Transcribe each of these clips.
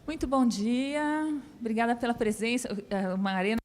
Muito bom dia, obrigada pela presença. Uma arena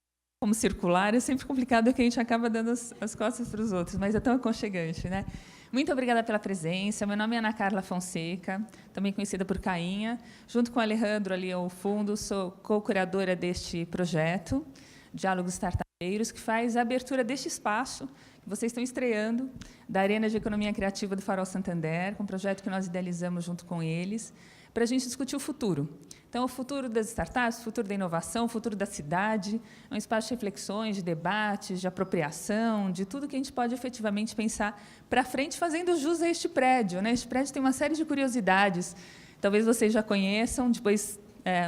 como circular é sempre complicado que a gente acaba dando as costas para os outros, mas é tão aconchegante, né? Muito obrigada pela presença. Meu nome é Ana Carla Fonseca, também conhecida por Cainha. Junto com o Alejandro ali ao fundo, sou co-curadora deste projeto, Diálogos Startupeiros, que faz a abertura deste espaço que vocês estão estreando, da Arena de Economia Criativa do Farol Santander, um projeto que nós idealizamos junto com eles, para a gente discutir o futuro. Então, o futuro das startups, o futuro da inovação, o futuro da cidade, é um espaço de reflexões, de debates, de apropriação, de tudo que a gente pode efetivamente pensar para frente, fazendo jus a este prédio, né? Este prédio tem uma série de curiosidades, talvez vocês já conheçam, depois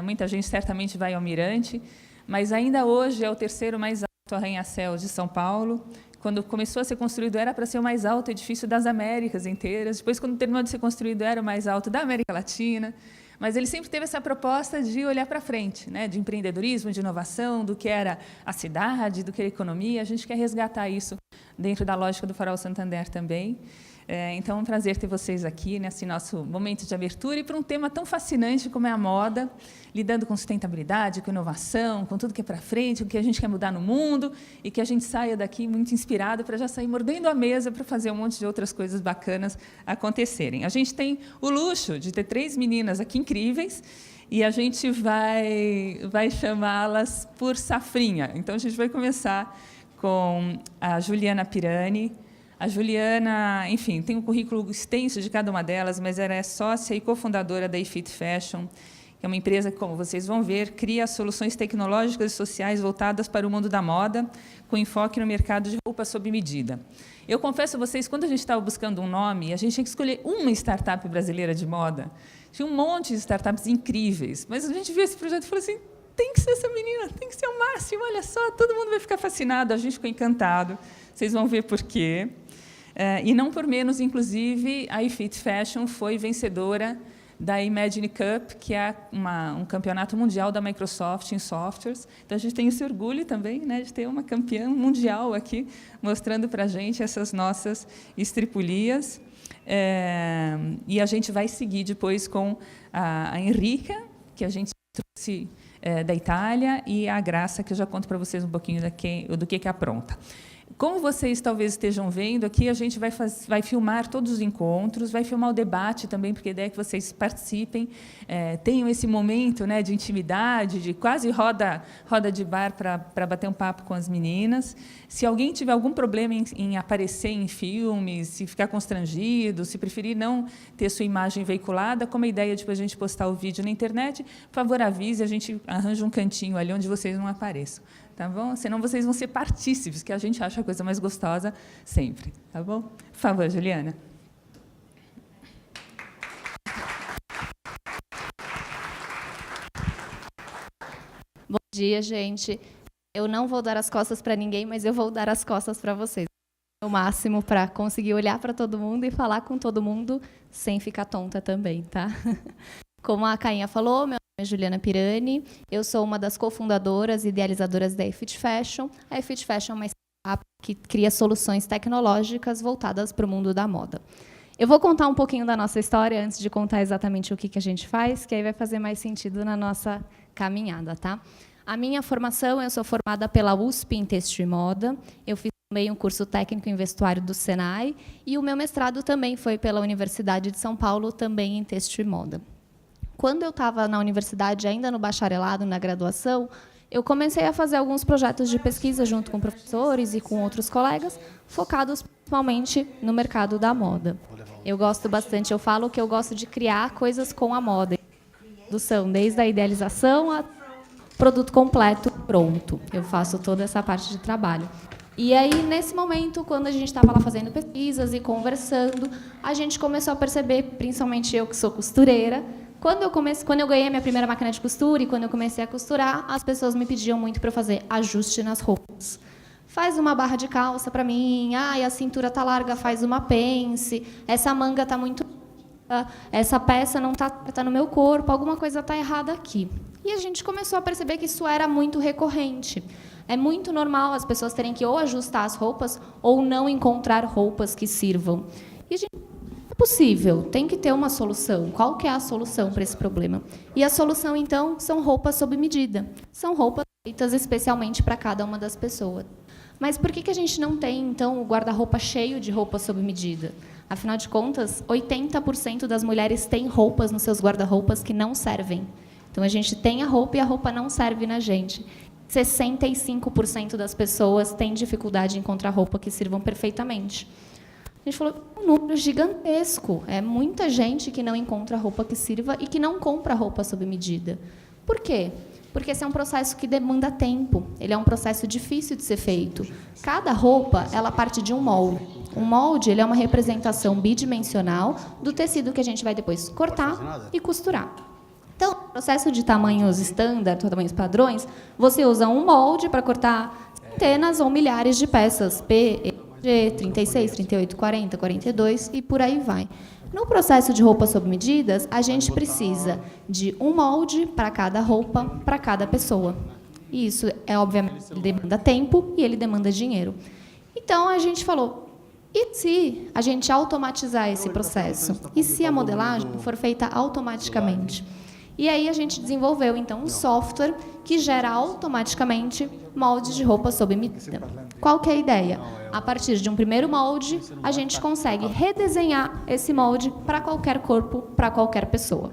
muita gente certamente vai ao Mirante, mas ainda hoje é o terceiro mais alto arranha-céu de São Paulo. Quando começou a ser construído, era para ser o mais alto edifício das Américas inteiras. Depois, quando terminou de ser construído, era o mais alto da América Latina. Mas ele sempre teve essa proposta de olhar para frente, né? De empreendedorismo, de inovação, do que era a cidade, do que era a economia. A gente quer resgatar isso dentro da lógica do Farol Santander também. Então, é um prazer ter vocês aqui nesse nosso momento de abertura e para um tema tão fascinante como é a moda, lidando com sustentabilidade, com inovação, com tudo que é para frente, o que a gente quer mudar no mundo e que a gente saia daqui muito inspirado para já sair mordendo a mesa para fazer um monte de outras coisas bacanas acontecerem. A gente tem o luxo de ter 3 meninas aqui incríveis e a gente vai chamá-las por safrinha. Então, a gente vai começar com a Juliana Pirani. A Juliana, enfim, tem um currículo extenso de cada uma delas, mas ela é sócia e cofundadora da iFit Fashion, que é uma empresa que, como vocês vão ver, cria soluções tecnológicas e sociais voltadas para o mundo da moda, com enfoque no mercado de roupa sob medida. Eu confesso a vocês, quando a gente estava buscando um nome, a gente tinha que escolher uma startup brasileira de moda. Tinha um monte de startups incríveis, mas a gente viu esse projeto e falou assim, tem que ser essa menina, tem que ser o máximo, olha só, todo mundo vai ficar fascinado, a gente ficou encantado, vocês vão ver por quê. E não por menos, inclusive, a iFit Fashion foi vencedora da Imagine Cup, que é um campeonato mundial da Microsoft em softwares. Então, a gente tem esse orgulho também, né, de ter uma campeã mundial aqui, mostrando para a gente essas nossas estripulias. E a gente vai seguir depois com a Enrica, que a gente trouxe da Itália, e a Graça, que eu já conto para vocês um pouquinho do que apronta. Como vocês talvez estejam vendo, aqui a gente vai filmar todos os encontros, vai filmar o debate também, porque a ideia é que vocês participem, tenham esse momento, né, de intimidade, de quase roda de bar para bater um papo com as meninas. Se alguém tiver algum problema em aparecer em filmes, se ficar constrangido, se preferir não ter sua imagem veiculada, como a ideia de a gente postar o vídeo na internet, por favor, avise, a gente arranja um cantinho ali onde vocês não apareçam. Tá bom? Senão vocês vão ser partícipes, que a gente acha a coisa mais gostosa sempre. Tá bom? Por favor, Juliana. Bom dia, gente. Eu não vou dar as costas para ninguém, mas eu vou dar as costas para vocês. O máximo para conseguir olhar para todo mundo e falar com todo mundo sem ficar tonta também, tá? Como a Cainha falou, meu nome é Juliana Pirani, eu sou uma das cofundadoras e idealizadoras da iFit Fashion. A iFit Fashion é uma startup que cria soluções tecnológicas voltadas para o mundo da moda. Eu vou contar um pouquinho da nossa história antes de contar exatamente o que a gente faz, que aí vai fazer mais sentido na nossa caminhada, tá? A minha formação, eu sou formada pela USP em Têxtil e Moda, eu fiz também um curso técnico em vestuário do Senai, e o meu mestrado também foi pela Universidade de São Paulo, também em Têxtil e Moda. Quando eu estava na universidade, ainda no bacharelado, na graduação, eu comecei a fazer alguns projetos de pesquisa junto com professores e com outros colegas, focados principalmente no mercado da moda. Eu gosto bastante, eu falo que eu gosto de criar coisas com a moda. Produção, desde a idealização a produto completo, pronto. Eu faço toda essa parte de trabalho. E aí, nesse momento, quando a gente estava lá fazendo pesquisas e conversando, a gente começou a perceber, principalmente eu que sou costureira, quando eu ganhei a minha primeira máquina de costura e quando eu comecei a costurar, as pessoas me pediam muito para eu fazer ajuste nas roupas. Faz uma barra de calça para mim, a cintura está larga, faz uma pence, essa manga está muito... essa peça não está no meu corpo, alguma coisa está errada aqui. E a gente começou a perceber que isso era muito recorrente. É muito normal as pessoas terem que ou ajustar as roupas ou não encontrar roupas que sirvam. E a gente possível, tem que ter uma solução. Qual que é a solução para esse problema? E a solução, então, são roupas sob medida. São roupas feitas especialmente para cada uma das pessoas. Mas por que a gente não tem, então, o guarda-roupa cheio de roupas sob medida? Afinal de contas, 80% das mulheres têm roupas nos seus guarda-roupas que não servem. Então, a gente tem a roupa e a roupa não serve na gente. 65% das pessoas têm dificuldade em encontrar roupa que sirvam perfeitamente. A gente falou, um número gigantesco. É muita gente que não encontra roupa que sirva e que não compra roupa sob medida. Por quê? Porque esse é um processo que demanda tempo. Ele é um processo difícil de ser feito. Cada roupa, ela parte de um molde. Um molde, ele é uma representação bidimensional do tecido que a gente vai depois cortar e costurar. Então, no processo de tamanhos estándar, tamanhos padrões, você usa um molde para cortar centenas ou milhares de peças, P, G, 36, 38, 40, 42 e por aí vai. No processo de roupas sob medidas, a gente precisa de um molde para cada roupa, para cada pessoa. E isso, obviamente, ele demanda tempo e ele demanda dinheiro. Então, a gente falou, e se a gente automatizar esse processo? E se a modelagem for feita automaticamente? E aí a gente desenvolveu, então, um software que gera automaticamente moldes de roupa sob medida. Qual que é a ideia? A partir de um primeiro molde, a gente consegue redesenhar esse molde para qualquer corpo, para qualquer pessoa.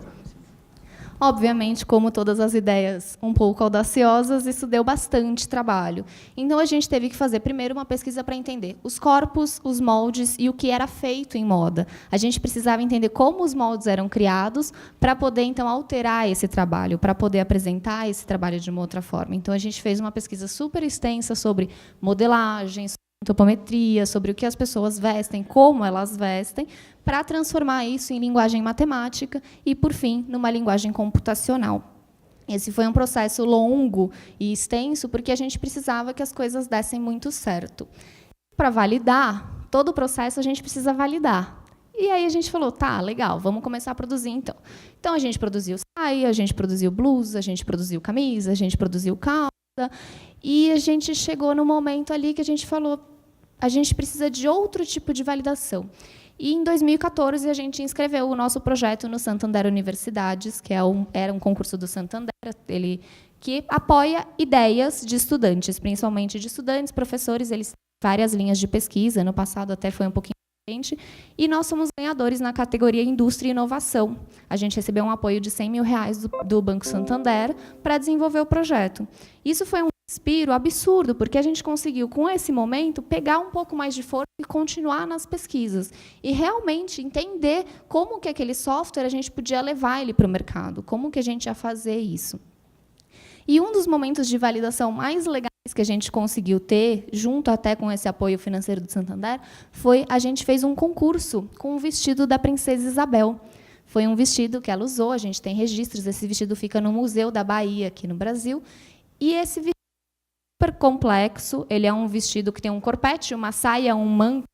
Obviamente, como todas as ideias um pouco audaciosas, isso deu bastante trabalho. Então, a gente teve que fazer primeiro uma pesquisa para entender os corpos, os moldes e o que era feito em moda. A gente precisava entender como os moldes eram criados para poder, então, alterar esse trabalho, para poder apresentar esse trabalho de uma outra forma. Então, a gente fez uma pesquisa super extensa sobre modelagem, antropometria, sobre o que as pessoas vestem, como elas vestem, para transformar isso em linguagem matemática e, por fim, numa linguagem computacional. Esse foi um processo longo e extenso, porque a gente precisava que as coisas dessem muito certo. Para validar, todo o processo a gente precisa validar. E aí a gente falou, tá, legal, vamos começar a produzir, então. Então, a gente produziu saia, a gente produziu blusa, a gente produziu camisa, a gente produziu calça, e a gente chegou no momento ali que a gente falou, a gente precisa de outro tipo de validação. E, em 2014, a gente inscreveu o nosso projeto no Santander Universidades, que era um concurso do Santander, que apoia ideias de estudantes, principalmente de estudantes, professores, eles têm várias linhas de pesquisa, no passado até foi um pouquinho diferente, e nós somos ganhadores na categoria Indústria e Inovação. A gente recebeu um apoio de R$100 mil do Banco Santander para desenvolver o projeto. Isso foi um respiro absurdo, porque a gente conseguiu, com esse momento, pegar um pouco mais de força e continuar nas pesquisas. E realmente entender como que aquele software a gente podia levar ele para o mercado, como que a gente ia fazer isso. E um dos momentos de validação mais legais que a gente conseguiu ter, junto até com esse apoio financeiro do Santander, foi a gente fez um concurso com o vestido da Princesa Isabel. Foi um vestido que ela usou, a gente tem registros, esse vestido fica no Museu da Bahia, aqui no Brasil, e esse vestido é super complexo, ele é um vestido que tem um corpete, uma saia, um manto,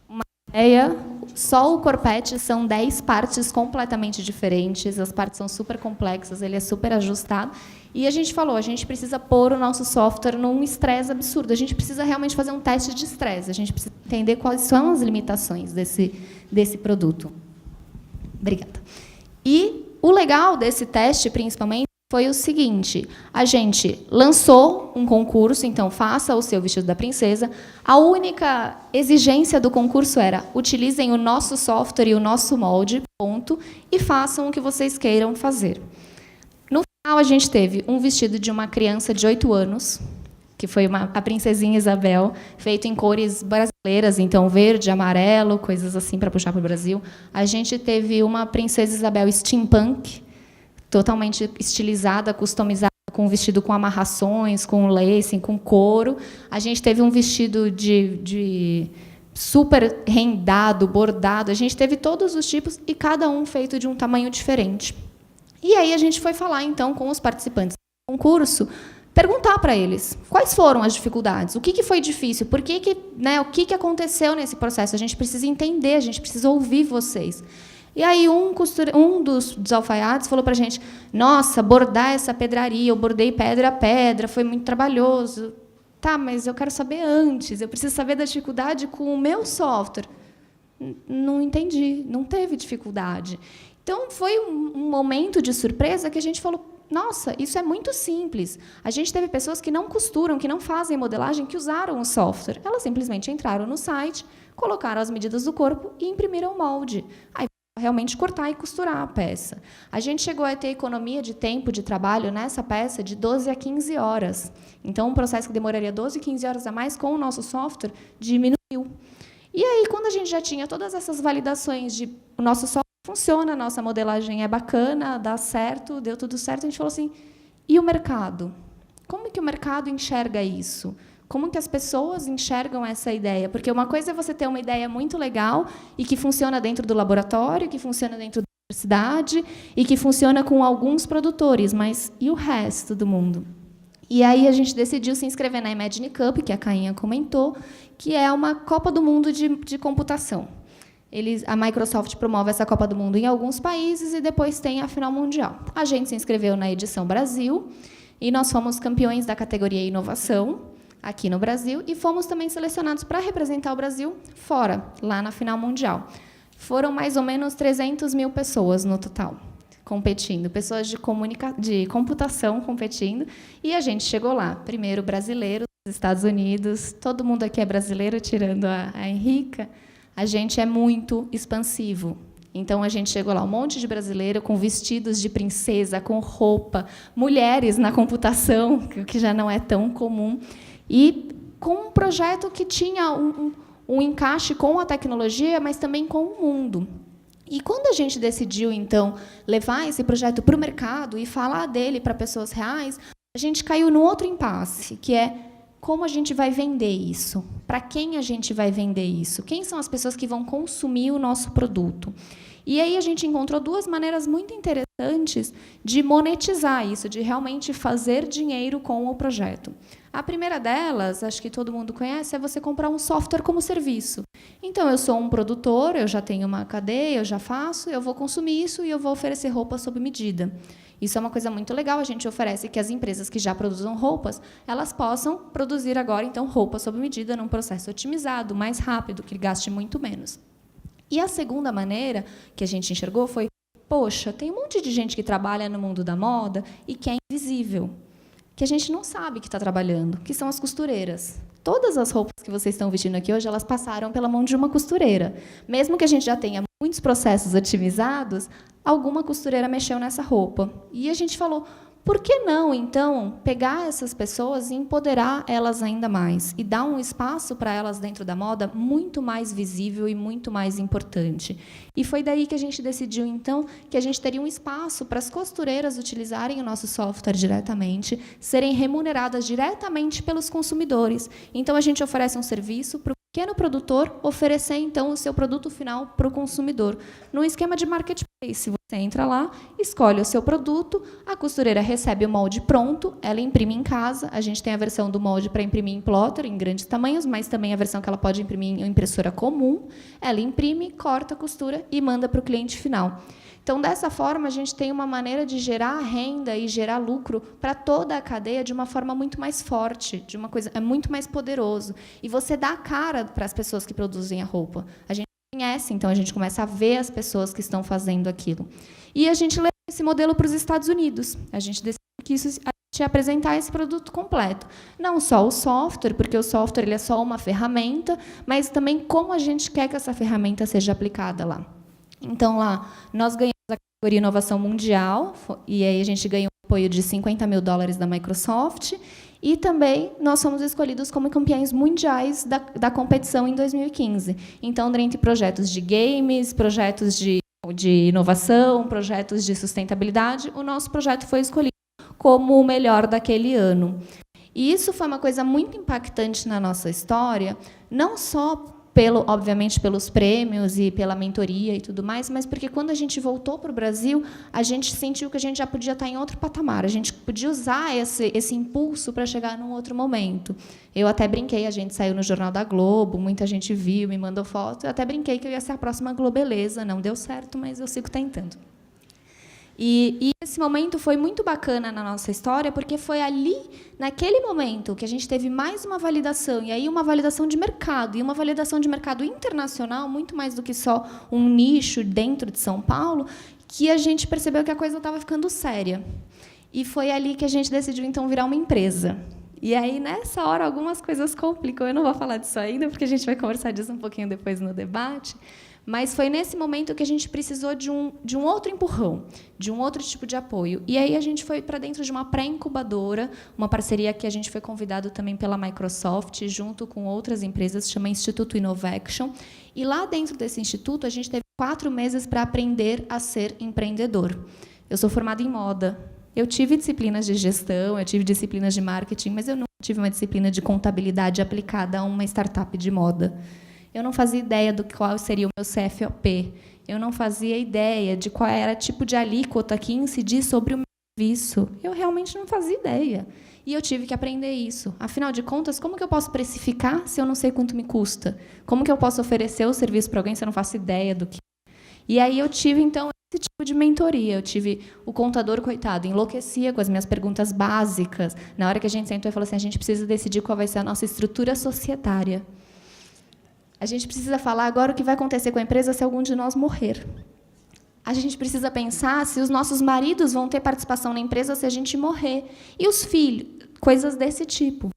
uma ideia, só o corpete são 10 partes completamente diferentes, as partes são super complexas, ele é super ajustado, e a gente falou, a gente precisa pôr o nosso software num estresse absurdo, a gente precisa realmente fazer um teste de estresse, a gente precisa entender quais são as limitações desse produto. Obrigada. E o legal desse teste, principalmente, foi o seguinte, a gente lançou um concurso, então, faça o seu vestido da princesa. A única exigência do concurso era, utilizem o nosso software e o nosso molde, ponto, e façam o que vocês queiram fazer. No final, a gente teve um vestido de uma criança de 8 anos, que foi a princesinha Isabel, feito em cores brasileiras, então verde, amarelo, coisas assim para puxar para o Brasil. A gente teve uma princesa Isabel steampunk, totalmente estilizada, customizada, com um vestido com amarrações, com lacing, com couro. A gente teve um vestido de super rendado, bordado. A gente teve todos os tipos e cada um feito de um tamanho diferente. E aí a gente foi falar, então, com os participantes do concurso, perguntar para eles quais foram as dificuldades, o que foi difícil, o que aconteceu nesse processo. A gente precisa entender, a gente precisa ouvir vocês. E aí um dos alfaiates falou para a gente, nossa, bordar essa pedraria, eu bordei pedra a pedra, foi muito trabalhoso. Tá, mas eu quero saber antes, eu preciso saber da dificuldade com o meu software. Não entendi, não teve dificuldade. Então, foi um momento de surpresa que a gente falou, nossa, isso é muito simples. A gente teve pessoas que não costuram, que não fazem modelagem, que usaram o software. Elas simplesmente entraram no site, colocaram as medidas do corpo e imprimiram o molde. Aí, realmente cortar e costurar a peça. A gente chegou a ter economia de tempo de trabalho nessa peça de 12 a 15 horas. Então, um processo que demoraria 12, 15 horas a mais com o nosso software diminuiu. E aí, quando a gente já tinha todas essas validações de o nosso software funciona, a nossa modelagem é bacana, dá certo, deu tudo certo, a gente falou assim, e o mercado? Como que o mercado enxerga isso? Como que as pessoas enxergam essa ideia? Porque uma coisa é você ter uma ideia muito legal e que funciona dentro do laboratório, que funciona dentro da universidade e que funciona com alguns produtores, mas e o resto do mundo? E aí a gente decidiu se inscrever na Imagine Cup, que a Cainha comentou, que é uma Copa do Mundo de computação. A Microsoft promove essa Copa do Mundo em alguns países e depois tem a final mundial. A gente se inscreveu na edição Brasil e nós fomos campeões da categoria Inovação aqui no Brasil e fomos também selecionados para representar o Brasil fora, lá na final mundial. Foram mais ou menos 300 mil pessoas no total competindo, pessoas de computação competindo, e a gente chegou lá. Primeiro brasileiro, dos Estados Unidos, todo mundo aqui é brasileiro, tirando a Henrica. A gente é muito expansivo. Então, a gente chegou lá, um monte de brasileiro com vestidos de princesa, com roupa, mulheres na computação, que já não é tão comum, e com um projeto que tinha um encaixe com a tecnologia, mas também com o mundo. E quando a gente decidiu, então, levar esse projeto para o mercado e falar dele para pessoas reais, a gente caiu num outro impasse, que é como a gente vai vender isso? Para quem a gente vai vender isso? Quem são as pessoas que vão consumir o nosso produto? E aí a gente encontrou duas maneiras muito interessantes de monetizar isso, de realmente fazer dinheiro com o projeto. A primeira delas, acho que todo mundo conhece, é você comprar um software como serviço. Então, eu sou um produtor, eu já tenho uma cadeia, eu já faço, eu vou consumir isso e eu vou oferecer roupa sob medida. Isso é uma coisa muito legal, a gente oferece que as empresas que já produzam roupas, elas possam produzir agora, então, roupa sob medida num processo otimizado, mais rápido, que gaste muito menos. E a segunda maneira que a gente enxergou foi, poxa, tem um monte de gente que trabalha no mundo da moda e que é invisível, que a gente não sabe que está trabalhando, que são as costureiras. Todas as roupas que vocês estão vestindo aqui hoje, elas passaram pela mão de uma costureira. Mesmo que a gente já tenha muitos processos otimizados, alguma costureira mexeu nessa roupa. E a gente falou, por que não, então, pegar essas pessoas e empoderar elas ainda mais e dar um espaço para elas dentro da moda muito mais visível e muito mais importante? E foi daí que a gente decidiu, então, que a gente teria um espaço para as costureiras utilizarem o nosso software diretamente, serem remuneradas diretamente pelos consumidores. Então, a gente oferece um serviço para o pequeno produtor oferecer, então, o seu produto final para o consumidor. Num esquema de marketplace, você entra lá, escolhe o seu produto, a costureira recebe o molde pronto, ela imprime em casa, a gente tem a versão do molde para imprimir em plotter, em grandes tamanhos, mas também a versão que ela pode imprimir em impressora comum, ela imprime, corta, costura e manda para o cliente final. Então, dessa forma, a gente tem uma maneira de gerar renda e gerar lucro para toda a cadeia de uma forma muito mais forte, de uma coisa muito mais poderoso. E você dá a cara para as pessoas que produzem a roupa. A gente conhece, então a gente começa a ver as pessoas que estão fazendo aquilo. E a gente leva esse modelo para os Estados Unidos. A gente decidiu que a gente ia apresentar esse produto completo. Não só o software, porque o software ele é só uma ferramenta, mas também como a gente quer que essa ferramenta seja aplicada lá. Então, lá, nós ganhamos a categoria Inovação Mundial, e aí a gente ganhou um apoio de $50 mil da Microsoft, e também nós fomos escolhidos como campeões mundiais da competição em 2015. Então, dentre projetos de games, projetos de inovação, projetos de sustentabilidade, o nosso projeto foi escolhido como o melhor daquele ano. E isso foi uma coisa muito impactante na nossa história, não só obviamente, pelos prêmios e pela mentoria e tudo mais, mas porque, quando a gente voltou para o Brasil, a gente sentiu que a gente já podia estar em outro patamar, a gente podia usar esse impulso para chegar num outro momento. Eu até brinquei, a gente saiu no Jornal da Globo, muita gente viu, me mandou foto, eu até brinquei que eu ia ser a próxima Globeleza, não deu certo, mas eu sigo tentando. E esse momento foi muito bacana na nossa história, porque foi ali, naquele momento, que a gente teve mais uma validação, e aí uma validação de mercado, e uma validação de mercado internacional, muito mais do que só um nicho dentro de São Paulo, que a gente percebeu que a coisa estava ficando séria. E foi ali que a gente decidiu, então, virar uma empresa. E aí, nessa hora, algumas coisas complicam. Eu não vou falar disso ainda, porque a gente vai conversar disso um pouquinho depois no debate. Mas foi nesse momento que a gente precisou de um outro empurrão, de um outro tipo de apoio. E aí a gente foi para dentro de uma pré-incubadora, uma parceria que a gente foi convidado também pela Microsoft, junto com outras empresas, chama Instituto Innovaction. E lá dentro desse instituto, a gente teve 4 meses para aprender a ser empreendedor. Eu sou formada em moda. Eu tive disciplinas de gestão, eu tive disciplinas de marketing, mas eu não tive uma disciplina de contabilidade aplicada a uma startup de moda. Eu não fazia ideia do qual seria o meu CFOP. Eu não fazia ideia de qual era o tipo de alíquota que incidir sobre o meu serviço. Eu realmente não fazia ideia. E eu tive que aprender isso. Afinal de contas, como que eu posso precificar se eu não sei quanto me custa? Como que eu posso oferecer o serviço para alguém se eu não faço ideia do que... E aí eu tive, então, esse tipo de mentoria. Eu tive o contador, coitado, enlouquecia com as minhas perguntas básicas. Na hora que a gente sentou e falou assim, a gente precisa decidir qual vai ser a nossa estrutura societária. A gente precisa falar agora o que vai acontecer com a empresa se algum de nós morrer. A gente precisa pensar se os nossos maridos vão ter participação na empresa se a gente morrer. E os filhos, coisas desse tipo.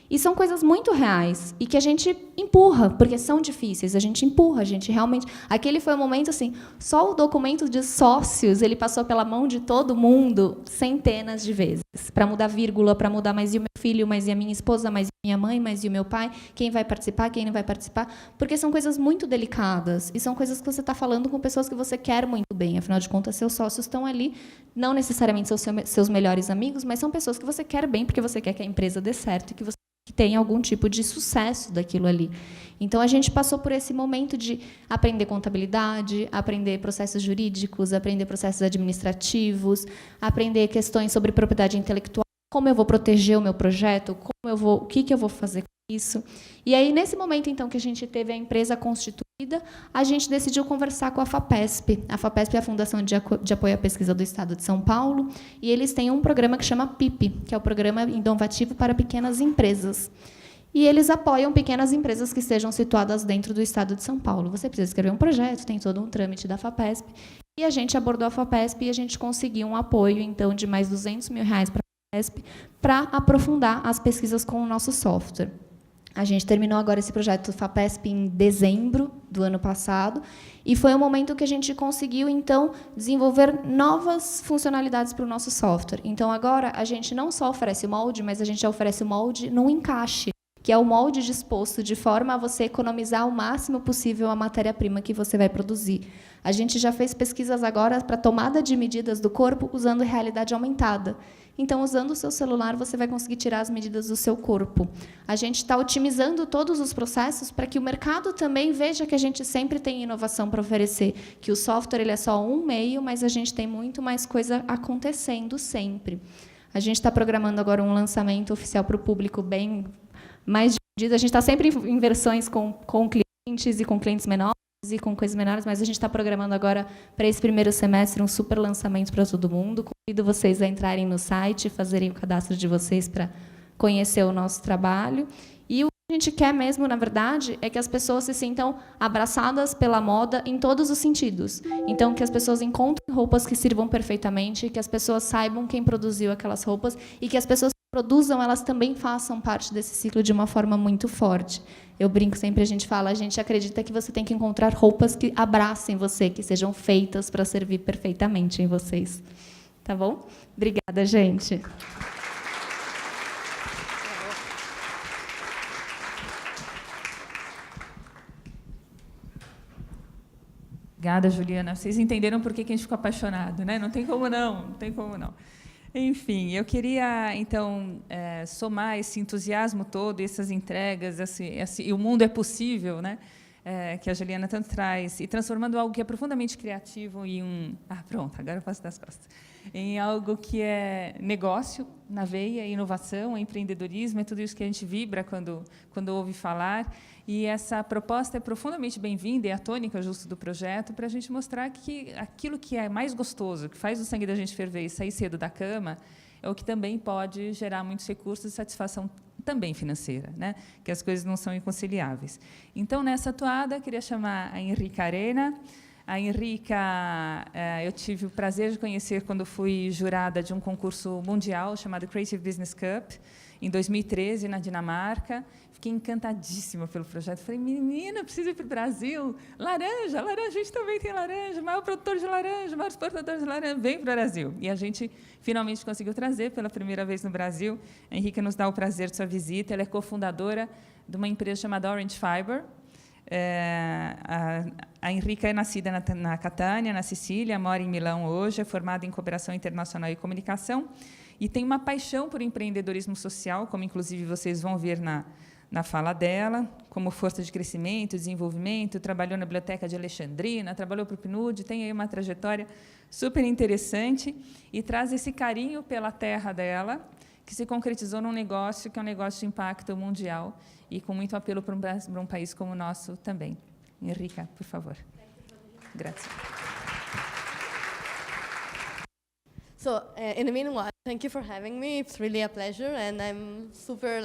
E são coisas muito reais e que a gente empurra, porque são difíceis. A gente empurra, a gente realmente... Aquele foi um momento, assim, só o documento de sócios, ele passou pela mão de todo mundo centenas de vezes. Para mudar vírgula, para mudar mais e o meu filho, mais e a minha esposa, mais e a minha mãe, mais e o meu pai, quem vai participar, quem não vai participar. Porque são coisas muito delicadas e são coisas que você está falando com pessoas que você quer muito bem. Afinal de contas, seus sócios estão ali, não necessariamente são seus melhores amigos, mas são pessoas que você quer bem, porque você quer que a empresa dê certo e que você que tem algum tipo de sucesso daquilo ali. Então, a gente passou por esse momento de aprender contabilidade, aprender processos jurídicos, aprender processos administrativos, aprender questões sobre propriedade intelectual, como eu vou proteger o meu projeto, o que eu vou fazer com isso. E aí, nesse momento, então, que a gente teve a empresa constituída, a gente decidiu conversar com a FAPESP. A FAPESP é a Fundação de Apoio à Pesquisa do Estado de São Paulo, e eles têm um programa que chama PIP, que é o Programa Inovativo para Pequenas Empresas. E eles apoiam pequenas empresas que estejam situadas dentro do Estado de São Paulo. Você precisa escrever um projeto, tem todo um trâmite da FAPESP, e a gente abordou a FAPESP e a gente conseguiu um apoio, então, de mais R$200 mil para a FAPESP para aprofundar as pesquisas com o nosso software. A gente terminou agora esse projeto FAPESP em dezembro do ano passado, e foi um momento que a gente conseguiu, então, desenvolver novas funcionalidades para o nosso software. Então, agora, a gente não só oferece o molde, mas a gente já oferece o molde num encaixe, que é o molde disposto de forma a você economizar o máximo possível a matéria-prima que você vai produzir. A gente já fez pesquisas agora para tomada de medidas do corpo usando realidade aumentada. Então, usando o seu celular, você vai conseguir tirar as medidas do seu corpo. A gente está otimizando todos os processos para que o mercado também veja que a gente sempre tem inovação para oferecer, que o software ele é só um meio, mas a gente tem muito mais coisa acontecendo sempre. A gente está programando agora um lançamento oficial para o público bem mais dividido. A gente está sempre em versões com clientes e com clientes menores e com coisas menores, mas a gente está programando agora, para esse primeiro semestre, um super lançamento para todo mundo. Convido vocês a entrarem no site, fazerem o cadastro de vocês para conhecer o nosso trabalho. E o que a gente quer mesmo, na verdade, é que as pessoas se sintam abraçadas pela moda em todos os sentidos. Então, que as pessoas encontrem roupas que sirvam perfeitamente, que as pessoas saibam quem produziu aquelas roupas e que as pessoas que produzam, elas também façam parte desse ciclo de uma forma muito forte. Eu brinco sempre, a gente fala, a gente acredita que você tem que encontrar roupas que abracem você, que sejam feitas para servir perfeitamente em vocês. Tá bom? Obrigada, gente. Obrigada, Juliana. Vocês entenderam por que a gente ficou apaixonado, né? Não tem como não, não tem como não. Enfim, eu queria, então, somar esse entusiasmo todo, essas entregas, e o mundo é possível, né? que a Juliana tanto traz, e transformando algo que é profundamente criativo em agora eu posso dar as costas. Em algo que é negócio, na veia, inovação, empreendedorismo, é tudo isso que a gente vibra quando ouve falar. E essa proposta é profundamente bem-vinda, é a tônica justo do projeto, para a gente mostrar que aquilo que é mais gostoso, que faz o sangue da gente ferver e sair cedo da cama, é o que também pode gerar muitos recursos e satisfação também financeira, né? Que as coisas não são inconciliáveis. Então, nessa atuada, queria chamar a Henrica Arena. A Henrica, eu tive o prazer de conhecer quando fui jurada de um concurso mundial chamado Creative Business Cup, em 2013, na Dinamarca. Fiquei encantadíssima pelo projeto. Falei, menina, preciso ir para o Brasil. Laranja, a gente também tem laranja, maior produtor de laranja, maior exportador de laranja, vem para o Brasil. E a gente finalmente conseguiu trazer pela primeira vez no Brasil. A Henrica nos dá o prazer de sua visita. Ela é cofundadora de uma empresa chamada Orange Fiber. A Henrica é nascida na Catânia, na Sicília, mora em Milão hoje, é formada em Cooperação Internacional e Comunicação e tem uma paixão por empreendedorismo social, como, inclusive, vocês vão ver na fala dela, como força de crescimento, desenvolvimento, trabalhou na Biblioteca de Alexandrina, trabalhou para o PNUD, tem aí uma trajetória super interessante e traz esse carinho pela terra dela, que se concretizou num negócio que é um negócio de impacto mundial e com muito apelo para um país como o nosso também. Henrica, por favor. Grazie. So, in the meanwhile, thank you for having me. It's really a pleasure, and I'm super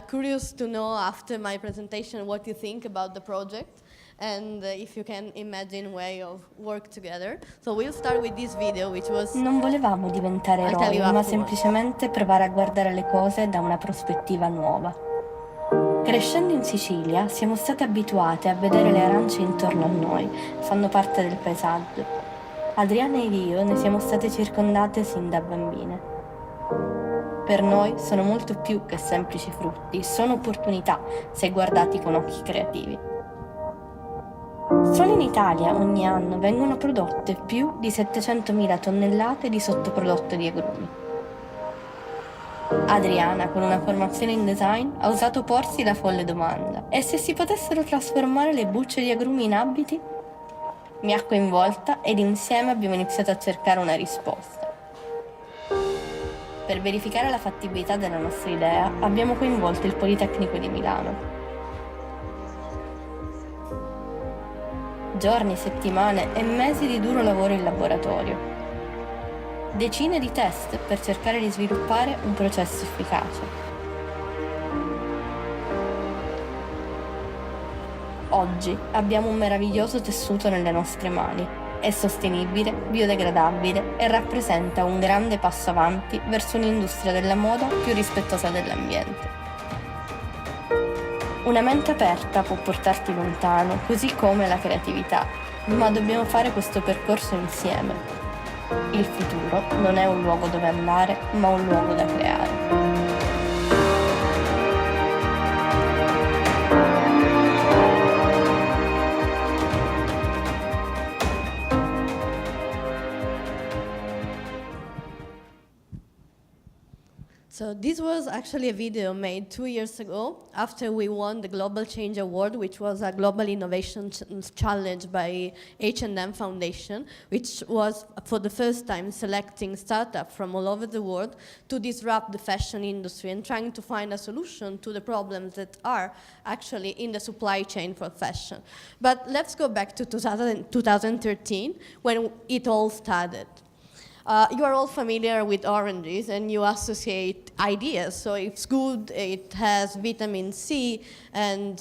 curious to know after my presentation what you think about the project and if you can imagine a way of work together. So we'll start with this video, which was... Non volevamo diventare eroi, ma semplicemente provare a guardare le cose da una prospettiva nuova. Crescendo in Sicilia siamo state abituate a vedere le arance intorno a noi, fanno parte del paesaggio. Adriana ed io ne siamo state circondate sin da bambine. Per noi sono molto più che semplici frutti, sono opportunità se guardati con occhi creativi. Solo in Italia ogni anno vengono prodotte più di 700.000 tonnellate di sottoprodotto di agrumi. Adriana, con una formazione in design, ha osato porsi la folle domanda: e se si potessero trasformare le bucce di agrumi in abiti? Mi ha coinvolta ed insieme abbiamo iniziato a cercare una risposta. Per verificare la fattibilità della nostra idea abbiamo coinvolto il Politecnico di Milano. Giorni, settimane e mesi di duro lavoro in laboratorio. Decine di test per cercare di sviluppare un processo efficace. Oggi abbiamo un meraviglioso tessuto nelle nostre mani. È sostenibile, biodegradabile e rappresenta un grande passo avanti verso un'industria della moda più rispettosa dell'ambiente. Una mente aperta può portarti lontano, così come la creatività, ma dobbiamo fare questo percorso insieme. Il futuro non è un luogo dove andare, ma un luogo da creare. So this was actually a video made 2 years ago after we won the Global Change Award, which was a global innovation challenge by H&M Foundation, which was for the first time selecting startups from all over the world to disrupt the fashion industry and trying to find a solution to the problems that are actually in the supply chain for fashion. But let's go back to 2013 when it all started. You are all familiar with oranges and you associate ideas. So it's good, it has vitamin C, and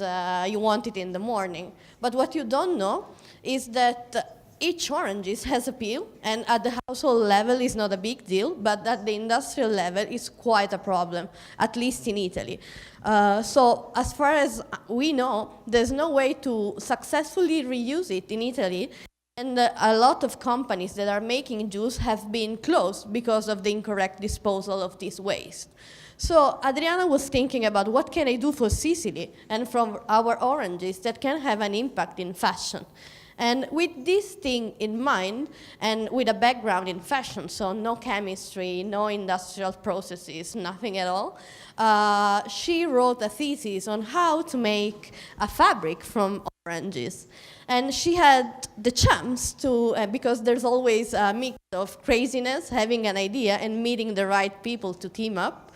you want it in the morning. But what you don't know is that each orange has a peel, and at the household level is not a big deal, but at the industrial level is quite a problem, at least in Italy. So as far as we know, there's no way to successfully reuse it in Italy. And a lot of companies that are making juice have been closed because of the incorrect disposal of this waste. So Adriana was thinking about what can I do for Sicily and from our oranges that can have an impact in fashion. And with this thing in mind, and with a background in fashion, so no chemistry, no industrial processes, nothing at all, she wrote a thesis on how to make a fabric from oranges. And she had the chance to, because there's always a mix of craziness, having an idea, and meeting the right people to team up,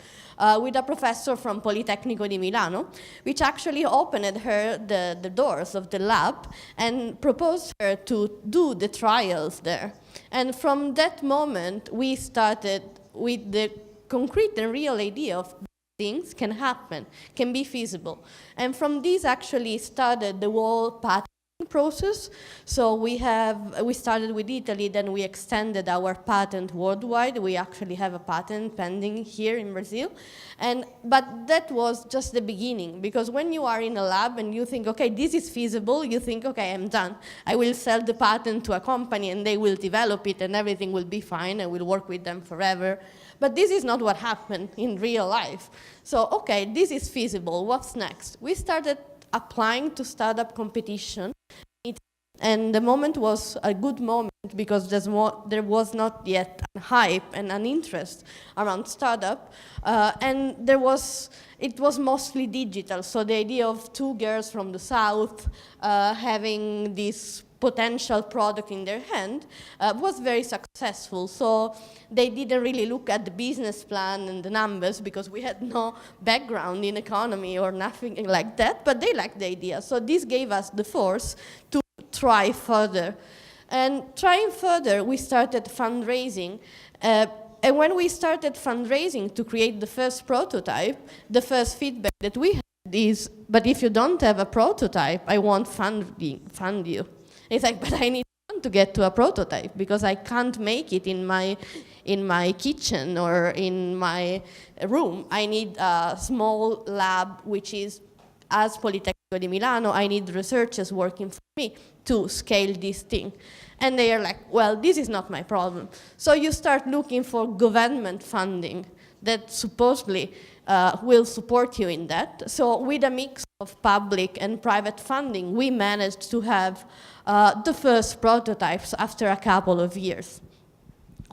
with a professor from Politecnico di Milano, which actually opened her the doors of the lab and proposed her to do the trials there. And from that moment, we started with the concrete and real idea of things can happen, can be feasible. And from this actually started the whole patent process. So we started with Italy, then we extended our patent worldwide. We actually have a patent pending here in Brazil. But that was just the beginning, because when you are in a lab and you think, okay, this is feasible, you think, okay, I'm done. I will sell the patent to a company and they will develop it and everything will be fine. I will work with them forever. But this is not what happened in real life. So, okay, this is feasible. What's next? We started applying to startup competition. And the moment was a good moment because there was not yet a hype and an interest around startup. And it was mostly digital. So the idea of two girls from the South having this potential product in their hand was very successful. So they didn't really look at the business plan and the numbers because we had no background in economy or nothing like that, but they liked the idea. So this gave us the force to try further. And trying further, we started fundraising. And when we started fundraising to create the first prototype, the first feedback that we had is, but if you don't have a prototype, I won't fund you. It's like, but I need to get to a prototype because I can't make it in my kitchen or in my room. I need a small lab, which is, as Politecnico di Milano, I need researchers working for me to scale this thing. And they are like, well, this is not my problem. So you start looking for government funding that supposedly will support you in that. So with a mix of public and private funding, we managed to have the first prototypes after a couple of years.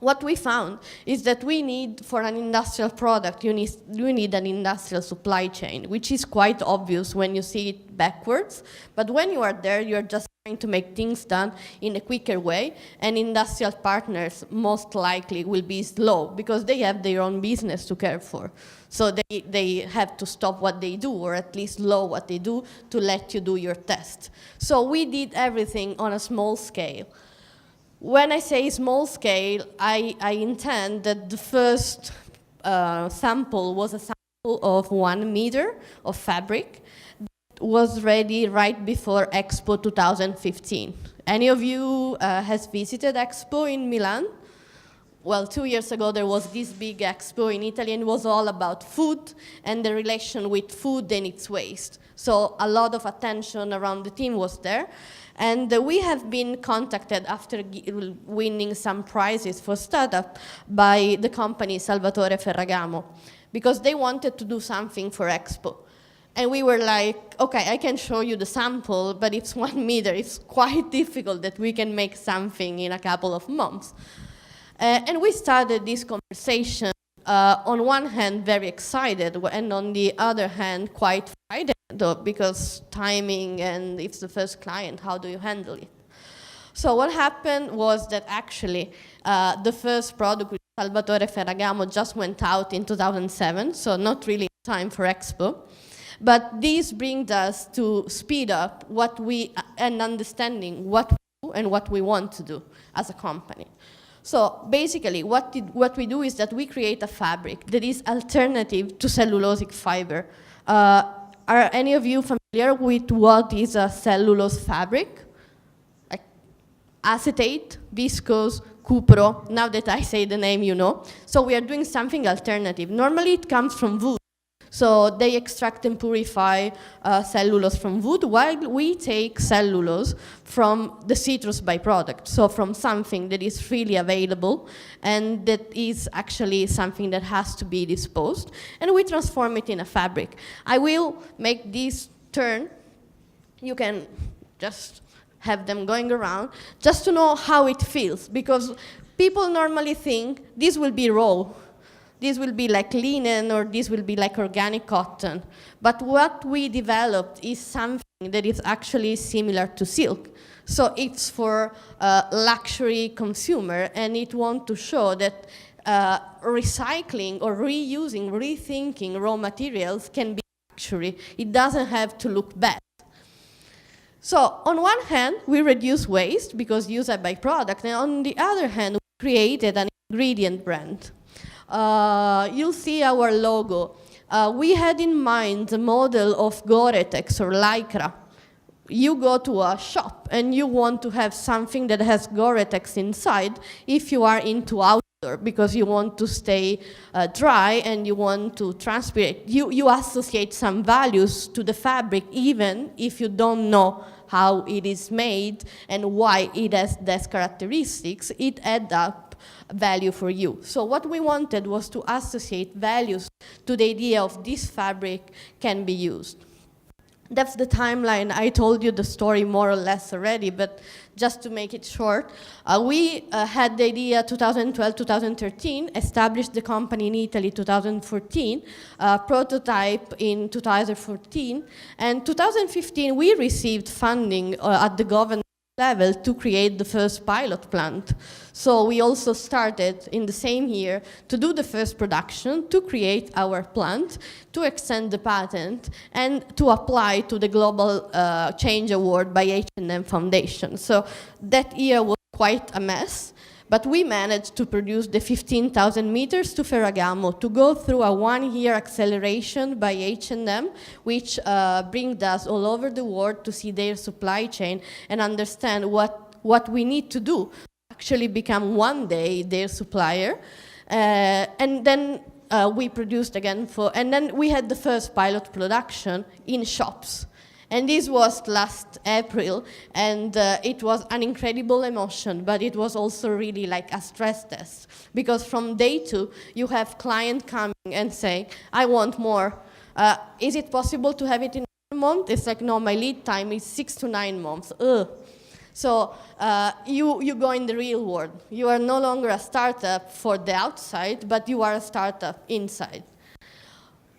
What we found is that we need, for an industrial product, you need an industrial supply chain, which is quite obvious when you see it backwards. But when you are there, you're just trying to make things done in a quicker way, and industrial partners most likely will be slow because they have their own business to care for. So they have to stop what they do, or at least slow what they do, to let you do your test. So we did everything on a small scale. When I say small scale, I intend that the first sample was a sample of 1 meter of fabric that was ready right before Expo 2015. Any of you has visited Expo in Milan? Well, 2 years ago, there was this big expo in Italy, and it was all about food and the relation with food and its waste. So a lot of attention around the team was there. And we have been contacted after winning some prizes for startup by the company Salvatore Ferragamo, because they wanted to do something for Expo. And we were like, okay, I can show you the sample, but it's 1 meter. It's quite difficult that we can make something in a couple of months. And we started this conversation, on one hand, very excited, and on the other hand, quite frightened, because timing and it's the first client, how do you handle it? So what happened was that actually the first product with Salvatore Ferragamo just went out in 2007, so not really time for Expo. But this brings us to speed up and understanding what we do and what we want to do as a company. So basically, what we do is that we create a fabric that is alternative to cellulosic fiber. Are any of you familiar with what is a cellulose fabric? Like acetate, viscose, cupro. Now that I say the name, you know. So we are doing something alternative. Normally it comes from wood. So they extract and purify cellulose from wood, while we take cellulose from the citrus byproduct, so from something that is freely available and that is actually something that has to be disposed, and we transform it in a fabric. I will make this turn. You can just have them going around, just to know how it feels, because people normally think this will be raw. This will be like linen, or this will be like organic cotton. But what we developed is something that is actually similar to silk. So it's for luxury consumer, and it wants to show that recycling or reusing, rethinking raw materials can be luxury. It doesn't have to look bad. So on one hand, we reduce waste because use a byproduct, and on the other hand, we created an ingredient brand. You'll see our logo. We had in mind the model of Gore-Tex or Lycra. You go to a shop and you want to have something that has Gore-Tex inside if you are into outdoor, because you want to stay dry and you want to transpirate. You associate some values to the fabric even if you don't know how it is made and why it has those characteristics. It adds up value for you. So what we wanted was to associate values to the idea of this fabric can be used. That's the timeline. I told you the story more or less already, but just to make it short, we had the idea 2012, 2013, established the company in Italy 2014, prototype in 2014, and 2015 we received funding at the government level to create the first pilot plant. So we also started in the same year to do the first production, to create our plant, to extend the patent, and to apply to the Global Change Award by H&M Foundation. So that year was quite a mess, but we managed to produce the 15,000 meters to Ferragamo, to go through a one-year acceleration by H&M, which brings us all over the world to see their supply chain and understand what we need to do to actually become one day their supplier. And then we produced again and then we had the first pilot production in shops. And this was last April, and it was an incredible emotion, but it was also really like a stress test. Because from day 2, you have client coming and saying, I want more. Is it possible to have it in 1 month? It's like, no, my lead time is 6 to 9 months. Ugh. So you go in the real world. You are no longer a startup for the outside, but you are a startup inside.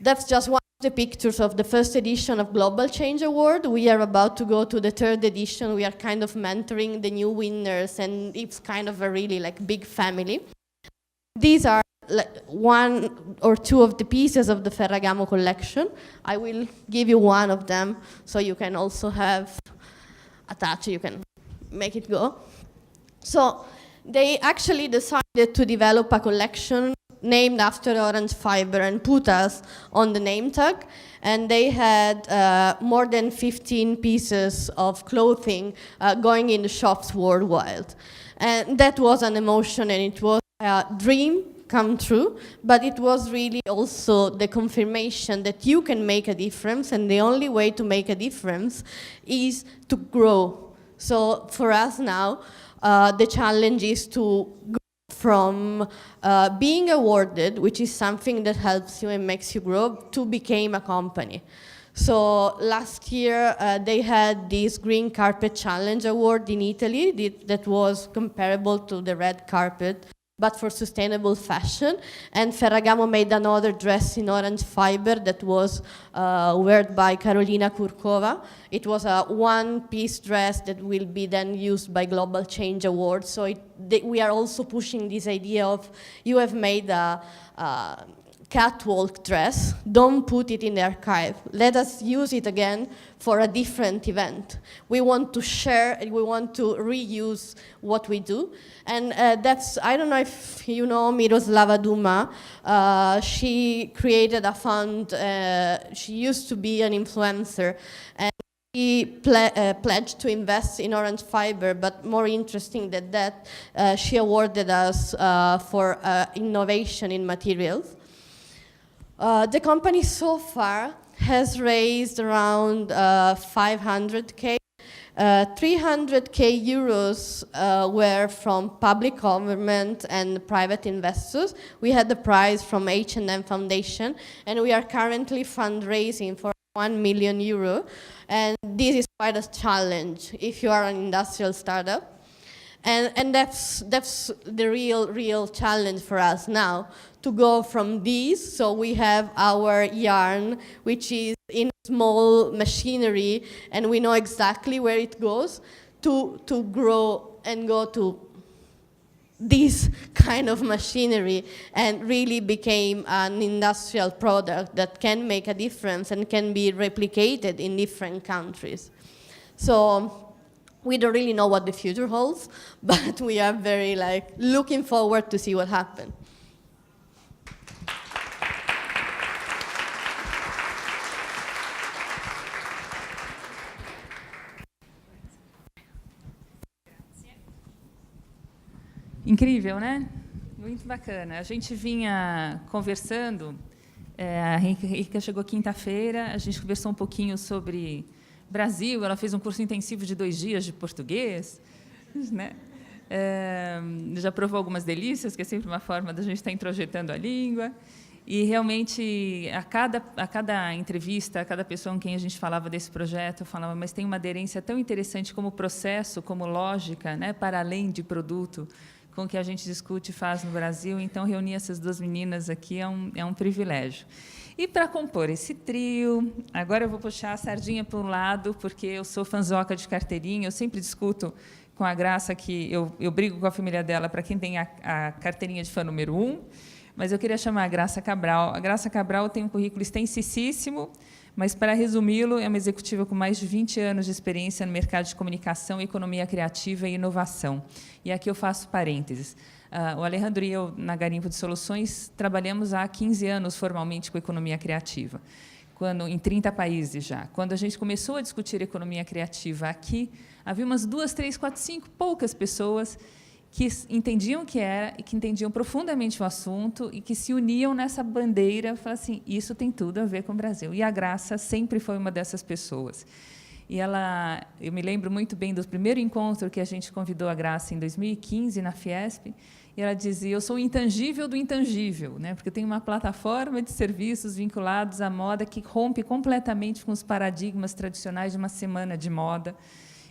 That's just one of the pictures of the first edition of Global Change Award. We are about to go to the 3rd edition. We are kind of mentoring the new winners, and it's kind of a really like big family. These are like 1 or 2 of the pieces of the Ferragamo collection. I will give you one of them so you can also have a touch, you can make it go. So they actually decided to develop a collection named after orange fiber and put us on the name tag. And they had more than 15 pieces of clothing going in the shops worldwide. And that was an emotion, and it was a dream come true, but it was really also the confirmation that you can make a difference, and the only way to make a difference is to grow. So for us now, the challenge is to go from being awarded, which is something that helps you and makes you grow, to become a company. So last year, they had this Green Carpet Challenge Award in Italy that was comparable to the red carpet, but for sustainable fashion. And Ferragamo made another dress in orange fiber that was worn by Karolina Kurkova. It was a one-piece dress that will be then used by Global Change Award. So we are also pushing this idea of, you have made a catwalk dress, don't put it in the archive. Let us use it again for a different event. We want to share, and we want to reuse what we do. And that's, I don't know if you know Miroslava Duma. She created a fund. She used to be an influencer. And she pledged to invest in orange fiber, but more interesting than that, she awarded us for innovation in materials. The company so far has raised around 500K. 300K euros were from public government and private investors. We had the prize from H&M Foundation, and we are currently fundraising for 1 million euro. And this is quite a challenge if you are an industrial startup. And that's the real challenge for us now, to go from these. So we have our yarn, which is in small machinery, and we know exactly where it goes, to grow and go to this kind of machinery and really became an industrial product that can make a difference and can be replicated in different countries. So we don't really know what the future holds, but we are very looking forward to see what happens. Incrível, né? Muito bacana. A gente vinha conversando, a Henrica chegou quinta-feira, a gente conversou um pouquinho sobre Brasil, ela fez um curso intensivo de 2 dias de português, né? Já provou algumas delícias, que é sempre uma forma da gente estar introjetando a língua. E, realmente, a cada entrevista, a cada pessoa com quem a gente falava desse projeto, eu falava, mas tem uma aderência tão interessante como processo, como lógica, né, para além de produto, com o que a gente discute e faz no Brasil. Então, reunir essas 2 meninas aqui é um privilégio. E, para compor esse trio, agora eu vou puxar a sardinha para um lado, porque eu sou fanzoca de carteirinha, eu sempre discuto com a Graça que eu brigo com a família dela para quem tem a carteirinha de fã número 1, mas eu queria chamar a Graça Cabral. A Graça Cabral tem um currículo extensíssimo, mas, para resumi-lo, é uma executiva com mais de 20 anos de experiência no mercado de comunicação, economia criativa e inovação. E aqui eu faço parênteses. O Alejandro e eu, na Garimpo de Soluções, trabalhamos há 15 anos formalmente com economia criativa, em 30 países já. Quando a gente começou a discutir economia criativa aqui, havia umas 2, 3, 4, 5, poucas pessoas que entendiam o que era e que entendiam profundamente o assunto e que se uniam nessa bandeira, falaram assim, isso tem tudo a ver com o Brasil. E a Graça sempre foi uma dessas pessoas. E eu me lembro muito bem do primeiro encontro que a gente convidou a Graça em 2015, na Fiesp, e ela dizia, eu sou o intangível do intangível, né? Porque eu tenho uma plataforma de serviços vinculados à moda que rompe completamente com os paradigmas tradicionais de uma semana de moda.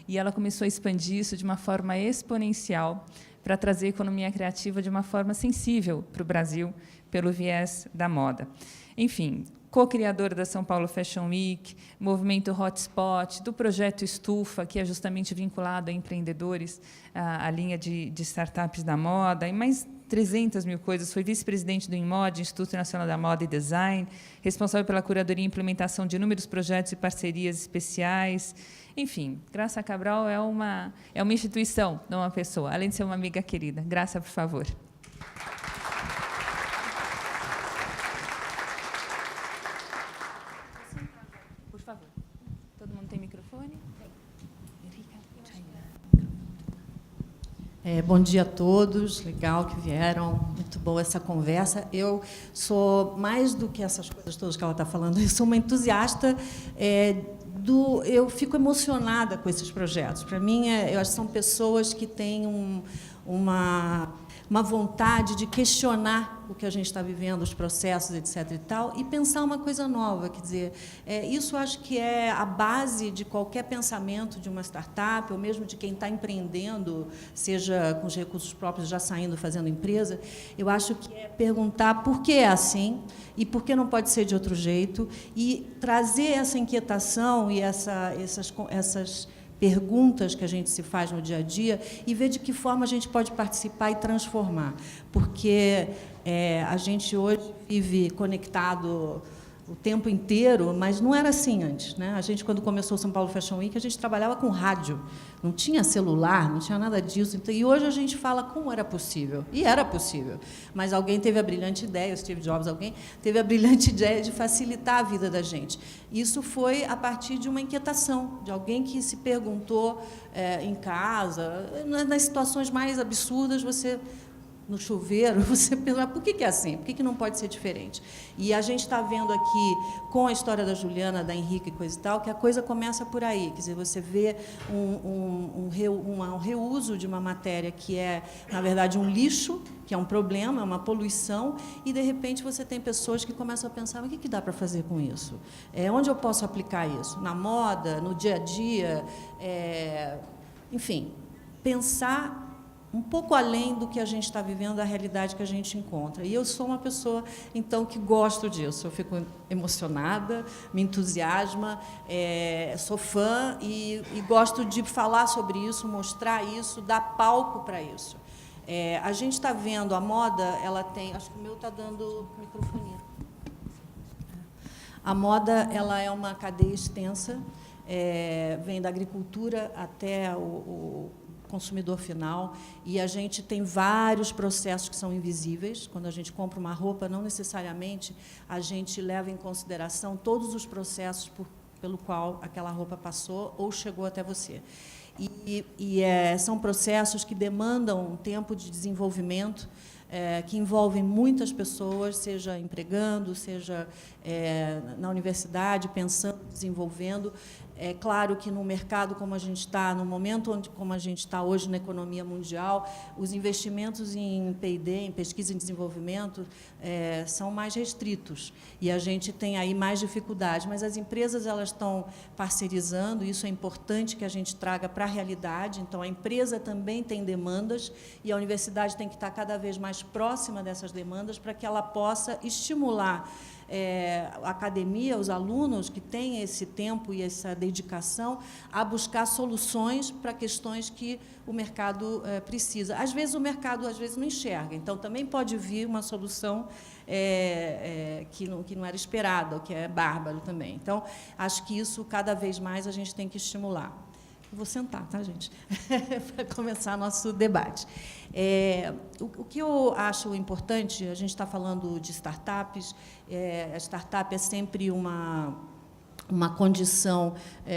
E ela começou a expandir isso de uma forma exponencial para trazer a economia criativa de uma forma sensível para o Brasil, pelo viés da moda. Enfim, co-criadora da São Paulo Fashion Week, movimento Hotspot, do projeto Estufa, que é justamente vinculado a empreendedores, a linha de startups da moda, e mais 300 mil coisas. Foi vice-presidente do INMOD, Instituto Nacional da Moda e Design, responsável pela curadoria e implementação de inúmeros projetos e parcerias especiais. Enfim, Graça Cabral é uma instituição, não uma pessoa, além de ser uma amiga querida. Graça, por favor. Por favor. Todo mundo tem microfone? Bom dia a todos, legal que vieram, muito boa essa conversa. Eu sou, mais do que essas coisas todas que ela está falando, eu sou uma entusiasta eu fico emocionada com esses projetos. Para mim, eu acho que são pessoas que têm uma vontade de questionar o que a gente está vivendo, os processos, etc. e tal, e pensar uma coisa nova. Quer dizer, isso acho que é a base de qualquer pensamento de uma startup, ou mesmo de quem está empreendendo, seja com os recursos próprios, já saindo, fazendo empresa. Eu acho que é perguntar por que é assim e por que não pode ser de outro jeito, e trazer essa inquietação e essas perguntas que a gente se faz no dia a dia e ver de que forma a gente pode participar e transformar. Porque a gente hoje vive conectado o tempo inteiro, mas não era assim antes, né? A gente, quando começou o São Paulo Fashion Week, a gente trabalhava com rádio, não tinha celular, não tinha nada disso. Então, e hoje a gente fala como era possível. E era possível. Mas alguém teve a brilhante ideia, o Steve Jobs, alguém teve a brilhante ideia de facilitar a vida da gente. Isso foi a partir de uma inquietação, de alguém que se perguntou em casa, nas situações mais absurdas, no chuveiro, você pensa, por que é assim? Por que não pode ser diferente? E a gente está vendo aqui, com a história da Juliana, da Henrique e coisa e tal, que a coisa começa por aí. Quer dizer, você vê um reuso de uma matéria que é, na verdade, um lixo, que é um problema, é uma poluição, e, de repente, você tem pessoas que começam a pensar, mas o que dá para fazer com isso? Onde eu posso aplicar isso? Na moda, no dia a dia? Enfim, pensar um pouco além do que a gente está vivendo, da realidade que a gente encontra. E eu sou uma pessoa, então, que gosto disso. Eu fico emocionada, me entusiasma, sou fã e gosto de falar sobre isso, mostrar isso, dar palco para isso. A gente está vendo, a moda, ela tem... Acho que o meu está dando microfonia. A moda, ela é uma cadeia extensa, vem da agricultura até o consumidor final, e a gente tem vários processos que são invisíveis. Quando a gente compra uma roupa, não necessariamente a gente leva em consideração todos os processos pelo qual aquela roupa passou ou chegou até você. São processos que demandam um tempo de desenvolvimento, que envolvem muitas pessoas, seja empregando, seja na universidade, pensando, desenvolvendo. É claro que no mercado como a gente está, no momento como a gente está hoje na economia mundial, os investimentos em P&D, em pesquisa e desenvolvimento, são mais restritos, e a gente tem aí mais dificuldades. Mas as empresas, elas estão parcerizando, isso é importante que a gente traga para a realidade. Então, a empresa também tem demandas, e a universidade tem que estar cada vez mais próxima dessas demandas para que ela possa estimular a academia, os alunos que têm esse tempo e essa dedicação a buscar soluções para questões que o mercado precisa. Às vezes, o mercado não enxerga, então também pode vir uma solução que não era esperada, o que é bárbaro também. Então, acho que isso, cada vez mais, a gente tem que estimular. Eu vou sentar, tá, gente? Para começar nosso debate. O que eu acho importante, a gente está falando de startups, a startup é sempre uma condição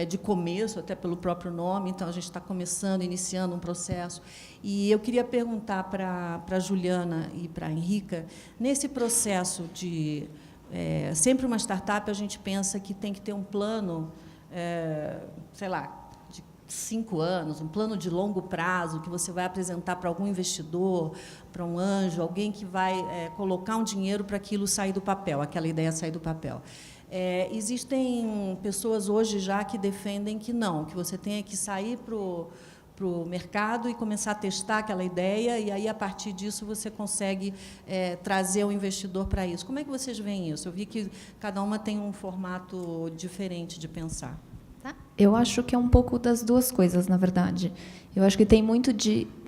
de começo, até pelo próprio nome, então a gente está começando, iniciando um processo. E eu queria perguntar para a Juliana e para a Henrica, nesse processo de... sempre uma startup, a gente pensa que tem que ter um plano, sei lá, 5 anos, um plano de longo prazo, que você vai apresentar para algum investidor, para um anjo, alguém que vai colocar um dinheiro para aquilo sair do papel, aquela ideia sair do papel. Existem pessoas hoje já que defendem que não, que você tenha que sair para o mercado e começar a testar aquela ideia, e aí, a partir disso, você consegue trazer o investidor para isso. Como é que vocês veem isso? Eu vi que cada uma tem um formato diferente de pensar. Eu acho que é um pouco das duas coisas, na verdade. Eu acho que tem muito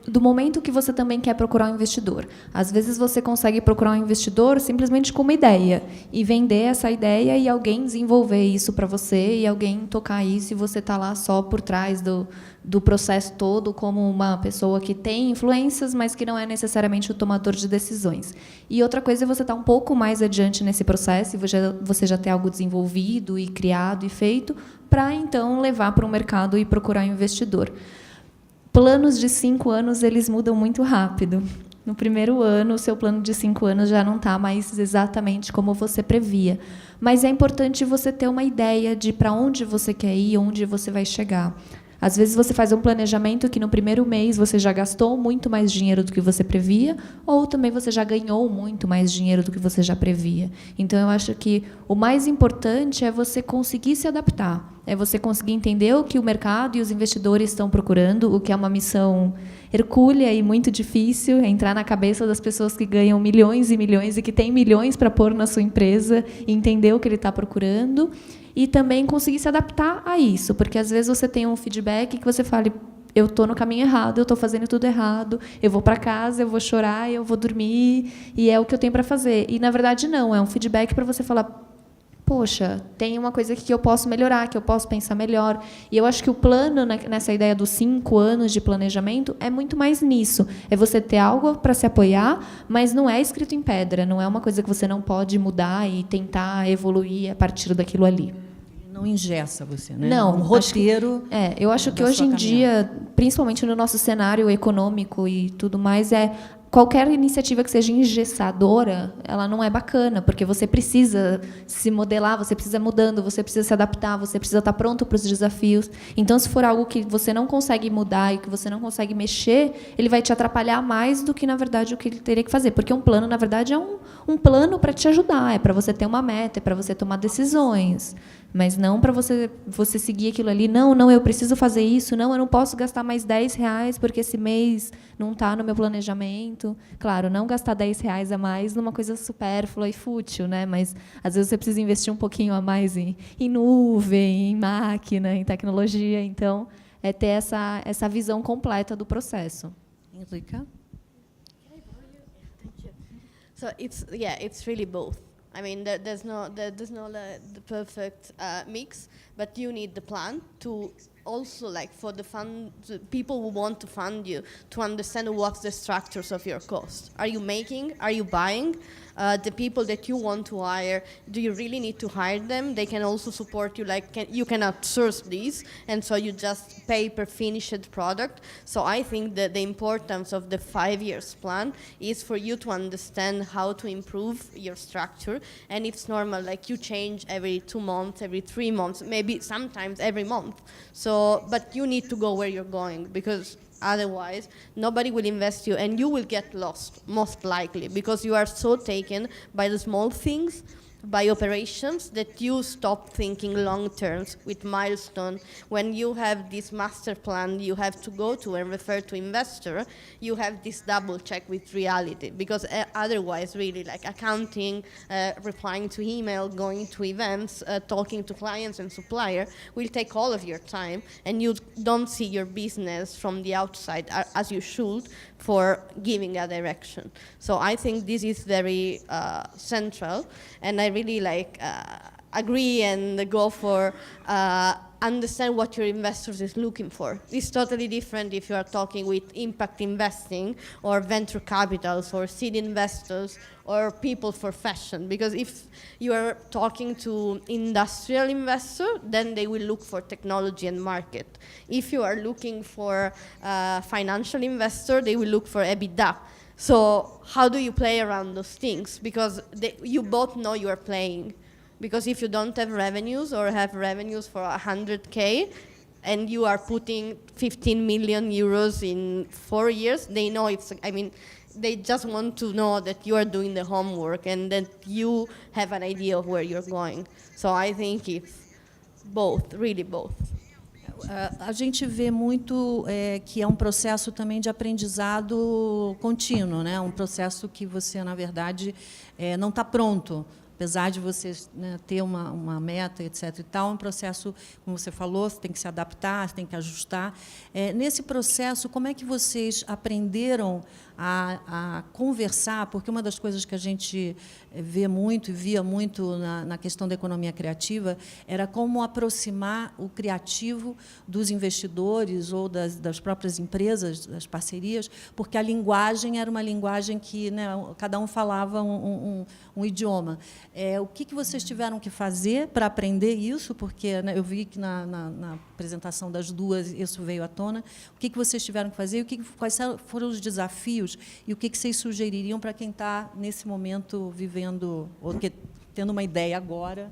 do momento que você também quer procurar um investidor. Às vezes, você consegue procurar um investidor simplesmente com uma ideia e vender essa ideia e alguém desenvolver isso para você e alguém tocar isso, e você está lá só por trás do processo todo, como uma pessoa que tem influências, mas que não é necessariamente o tomador de decisões. E outra coisa é você estar um pouco mais adiante nesse processo e você já ter algo desenvolvido e criado e feito, para, então, levar para o mercado e procurar um investidor. Planos de 5 anos, eles mudam muito rápido. No primeiro ano, o seu plano de 5 anos já não está mais exatamente como você previa. Mas é importante você ter uma ideia de para onde você quer ir, onde você vai chegar. Às vezes, você faz um planejamento que, no primeiro mês, você já gastou muito mais dinheiro do que você previa, ou também você já ganhou muito mais dinheiro do que você já previa. Então, eu acho que o mais importante é você conseguir se adaptar, é você conseguir entender o que o mercado e os investidores estão procurando, o que é uma missão hercúlea e muito difícil, é entrar na cabeça das pessoas que ganham milhões e milhões e que têm milhões para pôr na sua empresa e entender o que ele está procurando, e também conseguir se adaptar a isso, porque às vezes você tem um feedback que você fala, eu estou no caminho errado, eu estou fazendo tudo errado, eu vou para casa, eu vou chorar, eu vou dormir, e é o que eu tenho para fazer. E, na verdade, não, é um feedback para você falar, poxa, tem uma coisa aqui que eu posso melhorar, que eu posso pensar melhor. E eu acho que o plano, nessa ideia dos 5 anos de planejamento, é muito mais nisso. É você ter algo para se apoiar, mas não é escrito em pedra, não é uma coisa que você não pode mudar e tentar evoluir a partir daquilo ali. Não engessa você, né? Não, um roteiro. Eu acho que hoje em dia, principalmente no nosso cenário econômico e tudo mais, qualquer iniciativa que seja engessadora, ela não é bacana, porque você precisa se modelar, você precisa ir mudando, você precisa se adaptar, você precisa estar pronto para os desafios. Então, se for algo que você não consegue mudar e que você não consegue mexer, ele vai te atrapalhar mais do que, na verdade, o que ele teria que fazer. Porque um plano, na verdade, é um plano para te ajudar, é para você ter uma meta, é para você tomar decisões, mas não para você seguir aquilo ali. Não, eu preciso fazer isso, não, eu não posso gastar mais R$10 porque esse mês não está no meu planejamento. Claro, não gastar R$10 a mais numa coisa supérflua e fútil, né? Mas às vezes você precisa investir um pouquinho a mais em nuvem, em máquina, em tecnologia. Então, é ter essa visão completa do processo. Henrica? So it's really both. I mean, there's no the perfect mix, but you need the plan to also, like, for the people who want to fund you, to understand what's the structures of your cost. Are you making? Are you buying? The people that you want to hire, do you really need to hire them? They can also support you, like, you cannot source these, and so you just pay per finished product. So I think that the importance of the 5 years plan is for you to understand how to improve your structure, and it's normal, like, you change every 2 months, every 3 months, maybe sometimes every month. So, but you need to go where you're going, because otherwise, nobody will invest you, and you will get lost, most likely, because you are so taken by the small things, by operations, that you stop thinking long terms with milestone. When you have this master plan you have to go to and refer to investor, you have this double check with reality, because otherwise, really, like accounting, replying to email, going to events, talking to clients and supplier will take all of your time, and you don't see your business from the outside as you should for giving a direction. So I think this is very central, and I really agree and go for understand what your investors is looking for. It's totally different if you are talking with impact investing or venture capitals or seed investors or people for fashion, because if you are talking to industrial investor, then they will look for technology and market. If you are looking for financial investor, they will look for EBITDA. So how do you play around those things? Because you both know you are playing. Because if you don't have revenues or have revenues for 100K and you are putting 15 million euros in 4 years, they know they just want to know that you are doing the homework and that you have an idea of where you're going. So I think it's both, really both. A gente vê muito que é um processo também de aprendizado contínuo, né? Um processo que você, na verdade, não está pronto. Apesar de você, né, ter uma meta, etc. e tal, é um processo, como você falou, você tem que se adaptar, você tem que ajustar. Nesse processo, como é que vocês aprenderam a conversar? Porque uma das coisas que a gente via muito na questão da economia criativa era como aproximar o criativo dos investidores ou das próprias empresas, das parcerias, porque a linguagem era uma linguagem que, né, cada um falava um idioma. O que vocês tiveram que fazer para aprender isso? Porque, né, eu vi que na apresentação das duas isso veio à tona. O que vocês tiveram que fazer? Quais foram os desafios? E o que vocês sugeririam para quem está, nesse momento, vivendo, ou tendo uma ideia agora?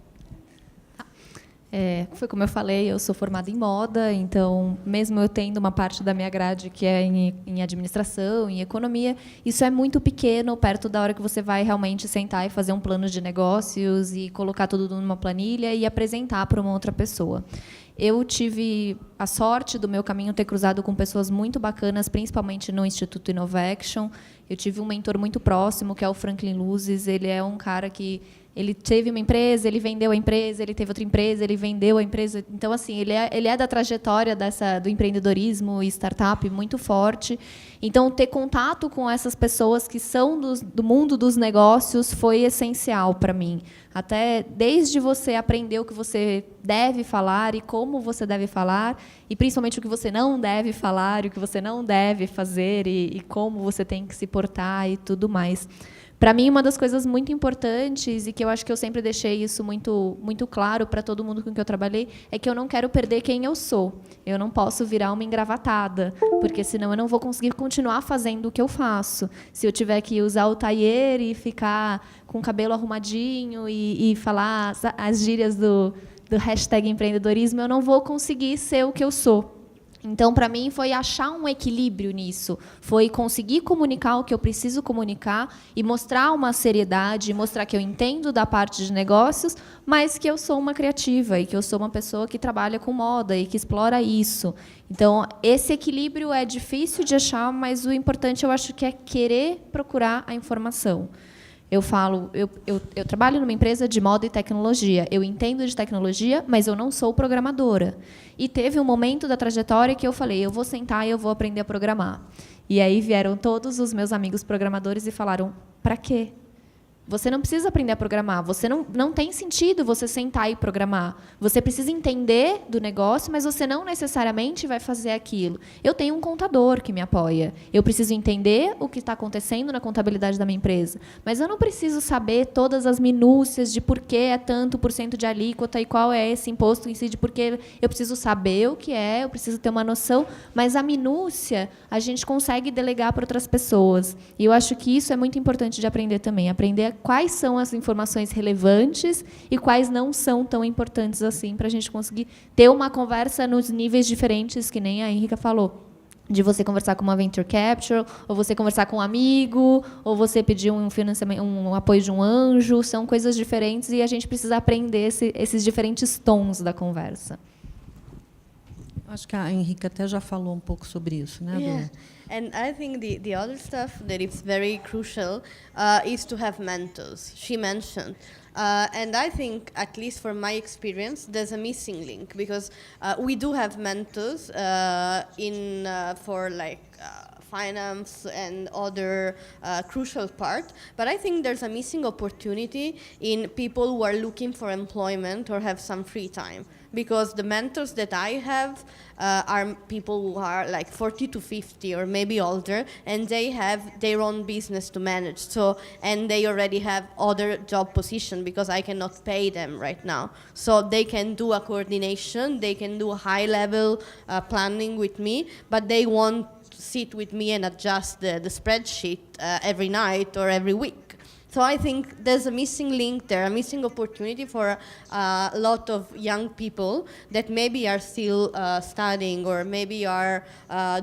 Foi como eu falei, eu sou formada em moda, então, mesmo eu tendo uma parte da minha grade que é em administração, em economia, isso é muito pequeno perto da hora que você vai realmente sentar e fazer um plano de negócios e colocar tudo numa planilha e apresentar para uma outra pessoa. Eu tive a sorte do meu caminho ter cruzado com pessoas muito bacanas, principalmente no Instituto Innovaction. Eu tive um mentor muito próximo, que é o Franklin Luzes. Ele é um cara que ele teve uma empresa, ele vendeu a empresa, ele teve outra empresa, ele vendeu a empresa. Então, assim, ele é da trajetória do empreendedorismo e startup muito forte. Então, ter contato com essas pessoas que são do mundo dos negócios foi essencial para mim. Até desde você aprender o que você deve falar e como você deve falar, e principalmente o que você não deve falar, e o que você não deve fazer, e como você tem que se portar e tudo mais. Para mim, uma das coisas muito importantes, e que eu acho que eu sempre deixei isso muito, muito claro para todo mundo com quem eu trabalhei, é que eu não quero perder quem eu sou. Eu não posso virar uma engravatada, porque senão eu não vou conseguir continuar fazendo o que eu faço. Se eu tiver que usar o tailleur e ficar com o cabelo arrumadinho e falar as gírias do hashtag empreendedorismo, eu não vou conseguir ser o que eu sou. Então, para mim, foi achar um equilíbrio nisso. Foi conseguir comunicar o que eu preciso comunicar e mostrar uma seriedade, mostrar que eu entendo da parte de negócios, mas que eu sou uma criativa e que eu sou uma pessoa que trabalha com moda e que explora isso. Então, esse equilíbrio é difícil de achar, mas o importante, eu acho, que é querer procurar a informação. Eu falo, eu trabalho numa empresa de moda e tecnologia. Eu entendo de tecnologia, mas eu não sou programadora. E teve um momento da trajetória que eu falei, eu vou sentar e eu vou aprender a programar. E aí vieram todos os meus amigos programadores e falaram, para quê? Você não precisa aprender a programar. Você não tem sentido você sentar e programar. Você precisa entender do negócio, mas você não necessariamente vai fazer aquilo. Eu tenho um contador que me apoia. Eu preciso entender o que está acontecendo na contabilidade da minha empresa. Mas eu não preciso saber todas as minúcias de por que é tanto por cento de alíquota e qual é esse imposto em si, de por que eu preciso saber o que é, eu preciso ter uma noção, mas a minúcia a gente consegue delegar para outras pessoas. E eu acho que isso é muito importante de aprender também. Aprender quais são as informações relevantes e quais não são tão importantes assim, para a gente conseguir ter uma conversa nos níveis diferentes, que nem a Henrica falou. De você conversar com uma venture capture, ou você conversar com um amigo, ou você pedir um financiamento, um apoio de um anjo, são coisas diferentes e a gente precisa aprender esses diferentes tons da conversa. Acho que a Henrica até já falou um pouco sobre isso, né, Yeah. And I think the other stuff that is very crucial is to have mentors. She mentioned. And I think, at least for my experience, there's a missing link because we do have mentors for like finance and other crucial part, but I think there's a missing opportunity in people who are looking for employment or have some free time. Because the mentors that I have are people who are like 40 to 50 or maybe older, and they have their own business to manage. So, and they already have other job position because I cannot pay them right now. So they can do a coordination, they can do a high level planning with me, but they won't sit with me and adjust the spreadsheet every night or every week. So I think there's a missing link there, a missing opportunity for a lot of young people that maybe are still studying or maybe are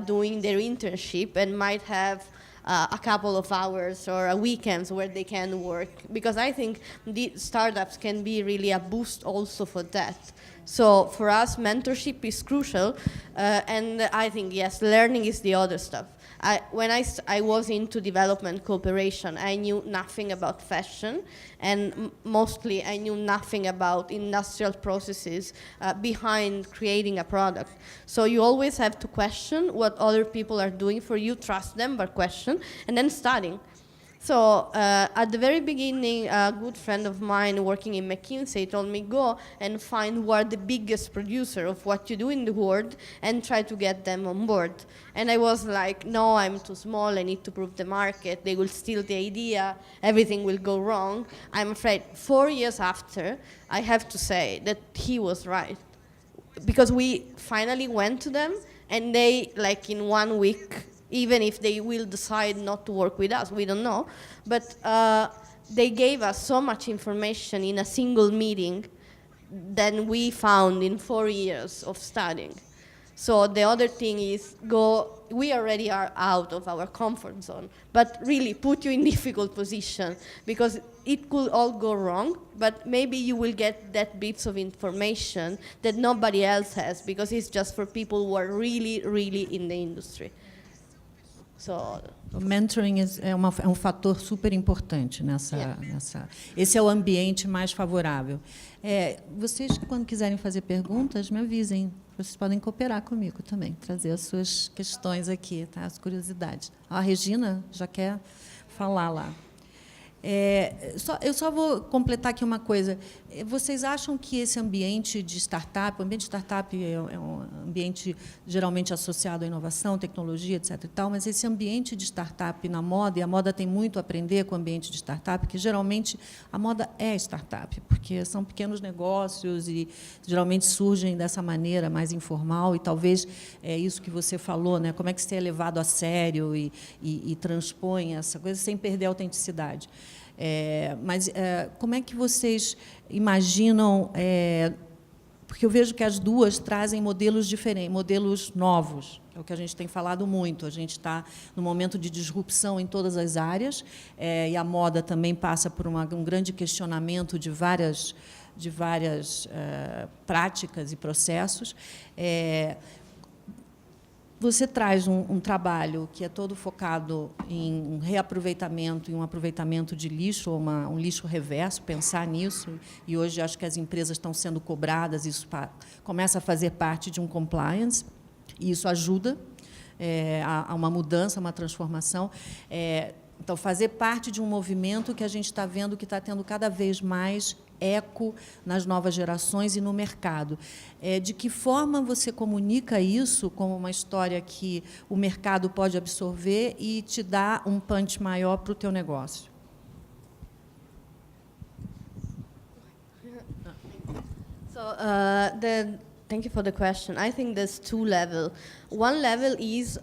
doing their internship and might have a couple of hours or a weekends where they can work. Because I think the startups can be really a boost also for that. So for us, mentorship is crucial, and I think, yes, learning is the other stuff. When I was into development cooperation, I knew nothing about fashion, and mostly I knew nothing about industrial processes behind creating a product. So you always have to question what other people are doing for you, trust them, but question, and then studying. So at the very beginning, a good friend of mine working in McKinsey told me, go and find who are the biggest producer of what you do in the world and try to get them on board. And I was like, no, I'm too small, I need to prove the market, they will steal the idea, everything will go wrong. I'm afraid 4 years after, I have to say that he was right. Because we finally went to them and they, like in 1 week, even if they will decide not to work with us, we don't know. But they gave us so much information in a single meeting than we found in 4 years of studying. So the other thing is we already are out of our comfort zone, but really put you in difficult position because it could all go wrong, but maybe you will get that bits of information that nobody else has because it's just for people who are really, really in the industry. O mentoring é um fator super importante esse é o ambiente mais favorável. Vocês, quando quiserem fazer perguntas, me avisem. Vocês podem cooperar comigo também, trazer as suas questões aqui, tá? As curiosidades. A Regina já quer falar lá. Eu só vou completar aqui uma coisa. Vocês acham que esse ambiente de startup, o ambiente de startup é um ambiente geralmente associado à inovação, tecnologia, etc. e tal, mas esse ambiente de startup na moda, e a moda tem muito a aprender com o ambiente de startup, que geralmente a moda é startup, porque são pequenos negócios e geralmente surgem dessa maneira mais informal, e talvez é isso que você falou, né? Como é que você é levado a sério e transpõe essa coisa sem perder a autenticidade. Mas como é que vocês imaginam... porque eu vejo que as duas trazem modelos diferentes, modelos novos, é o que a gente tem falado muito. A gente está no momento de disrupção em todas as áreas, e a moda também passa por um grande questionamento de várias práticas e processos. Você traz um trabalho que é todo focado em um reaproveitamento e um aproveitamento de lixo, ou um lixo reverso, pensar nisso, e hoje acho que as empresas estão sendo cobradas, isso começa a fazer parte de um compliance, e isso ajuda a uma mudança, uma transformação. Então, fazer parte de um movimento que a gente está vendo que está tendo cada vez mais eco nas novas gerações e no mercado. De que forma você comunica isso como uma história que o mercado pode absorver e te dá um punch maior para o teu negócio? So, thank you for the question. I think there's two levels. One level is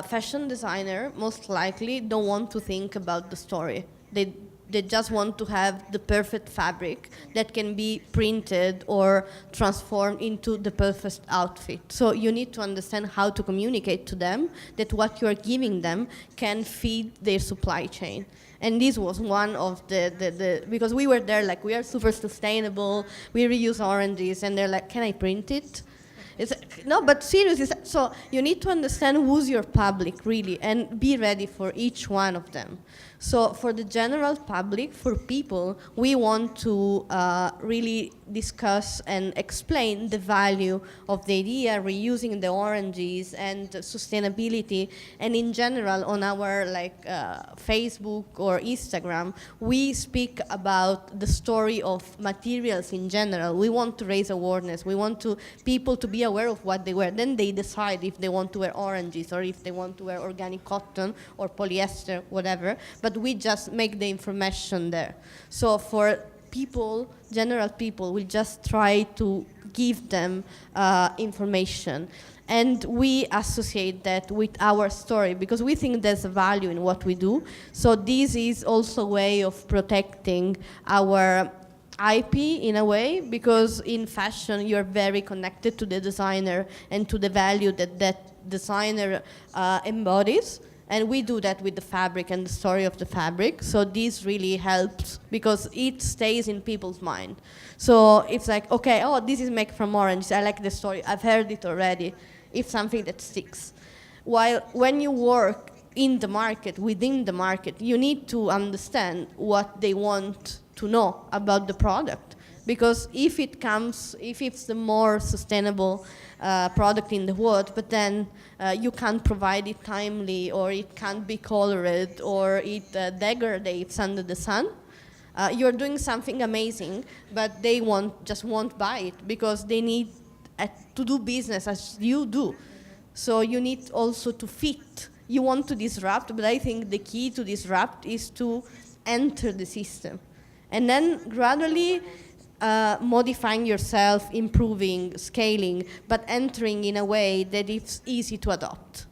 fashion designer most likely don't want to think about the story. They just want to have the perfect fabric that can be printed or transformed into the perfect outfit. So you need to understand how to communicate to them that what you are giving them can feed their supply chain. And this was one of the because we were there like, we are super sustainable, we reuse oranges, and they're like, can I print it? No, but seriously, so you need to understand who's your public, really, and be ready for each one of them. So for the general public, for people, we want to really discuss and explain the value of the idea, reusing the oranges and sustainability. And in general, on our Facebook or Instagram, we speak about the story of materials in general. We want to raise awareness. We want people to be aware of what they wear. Then they decide if they want to wear oranges or if they want to wear organic cotton or polyester, whatever. But we just make the information there. So for people, general people, we just try to give them information. And we associate that with our story because we think there's a value in what we do. So this is also a way of protecting our IP in a way, because in fashion you're very connected to the designer and to the value that designer embodies. And we do that with the fabric and the story of the fabric. So this really helps because it stays in people's mind. So it's like, okay, oh, this is made from orange. I like the story. I've heard it already. It's something that sticks. While when you work in the market, within the market, you need to understand what they want to know about the product. Because if it's the more sustainable product in the world, but then you can't provide it timely, or it can't be colored, or it degrades under the sun, you're doing something amazing, but they just won't buy it because they need to do business as you do. So you need also to fit. You want to disrupt, but I think the key to disrupt is to enter the system. And then gradually modifying yourself, improving, scaling, but entering in a way that it's easy to adopt.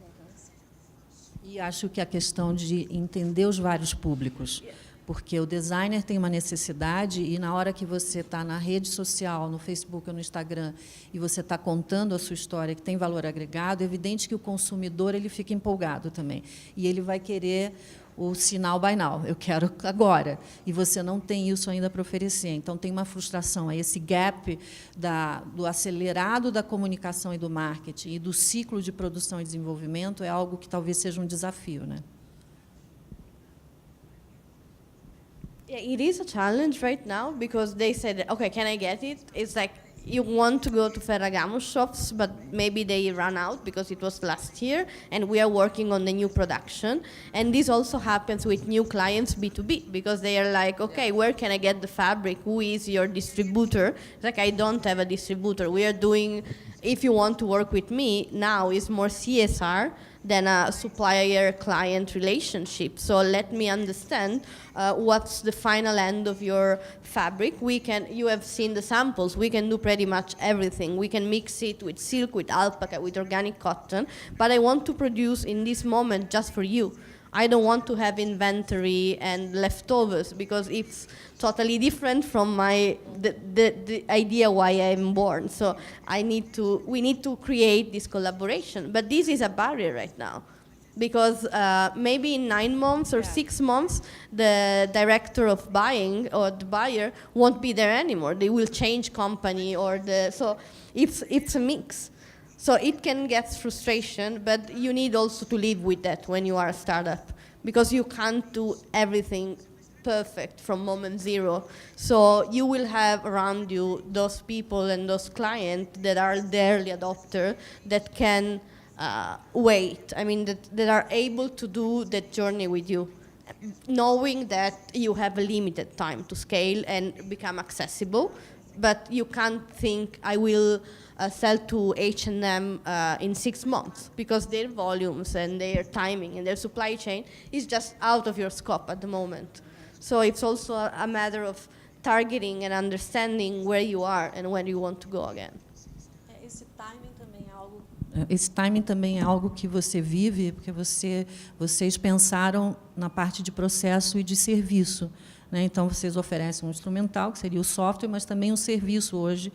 E acho que a questão de entender os vários públicos, porque o designer tem uma necessidade e na hora que você está na rede social, no Facebook ou no Instagram, e você está contando a sua história que tem valor agregado, é evidente que o consumidor ele fica empolgado também. E ele vai querer o sinal buy now, eu quero agora, e você não tem isso ainda para oferecer. Então, tem uma frustração. Esse gap do acelerado da comunicação e do marketing e do ciclo de produção e desenvolvimento é algo que talvez seja um desafio, né? Yeah, it is a challenge right now because they said, okay, can I get it? It's like you want to go to Ferragamo shops, but maybe they run out because it was last year, and we are working on the new production. And this also happens with new clients B2B, because they are like, okay, where can I get the fabric? Who is your distributor? It's like, I don't have a distributor. We are doing, if you want to work with me, now is more CSR than a supplier-client relationship. So let me understand what's the final end of your fabric. You have seen the samples. We can do pretty much everything. We can mix it with silk, with alpaca, with organic cotton. But I want to produce in this moment just for you. I don't want to have inventory and leftovers, because it's totally different from the idea why I'm born. So we need to create this collaboration. But this is a barrier right now, because maybe in 9 months or 6 months, the director of buying or the buyer won't be there anymore. They will change company, so it's a mix. So it can get frustration, but you need also to live with that when you are a startup, because you can't do everything perfect from moment zero. So you will have around you those people and those clients that are the early adopter that can wait. I mean, that are able to do that journey with you, knowing that you have a limited time to scale and become accessible, but you can't think, I will sell to H&M in 6 months, because their volumes and their timing and their supply chain is just out of your scope at the moment. So it's also a matter of targeting and understanding where you are and where you want to go again. Esse timing também é algo que você vive, porque vocês pensaram na parte de processo e de serviço, né? Então, vocês oferecem um instrumental, que seria o software, mas também um serviço hoje,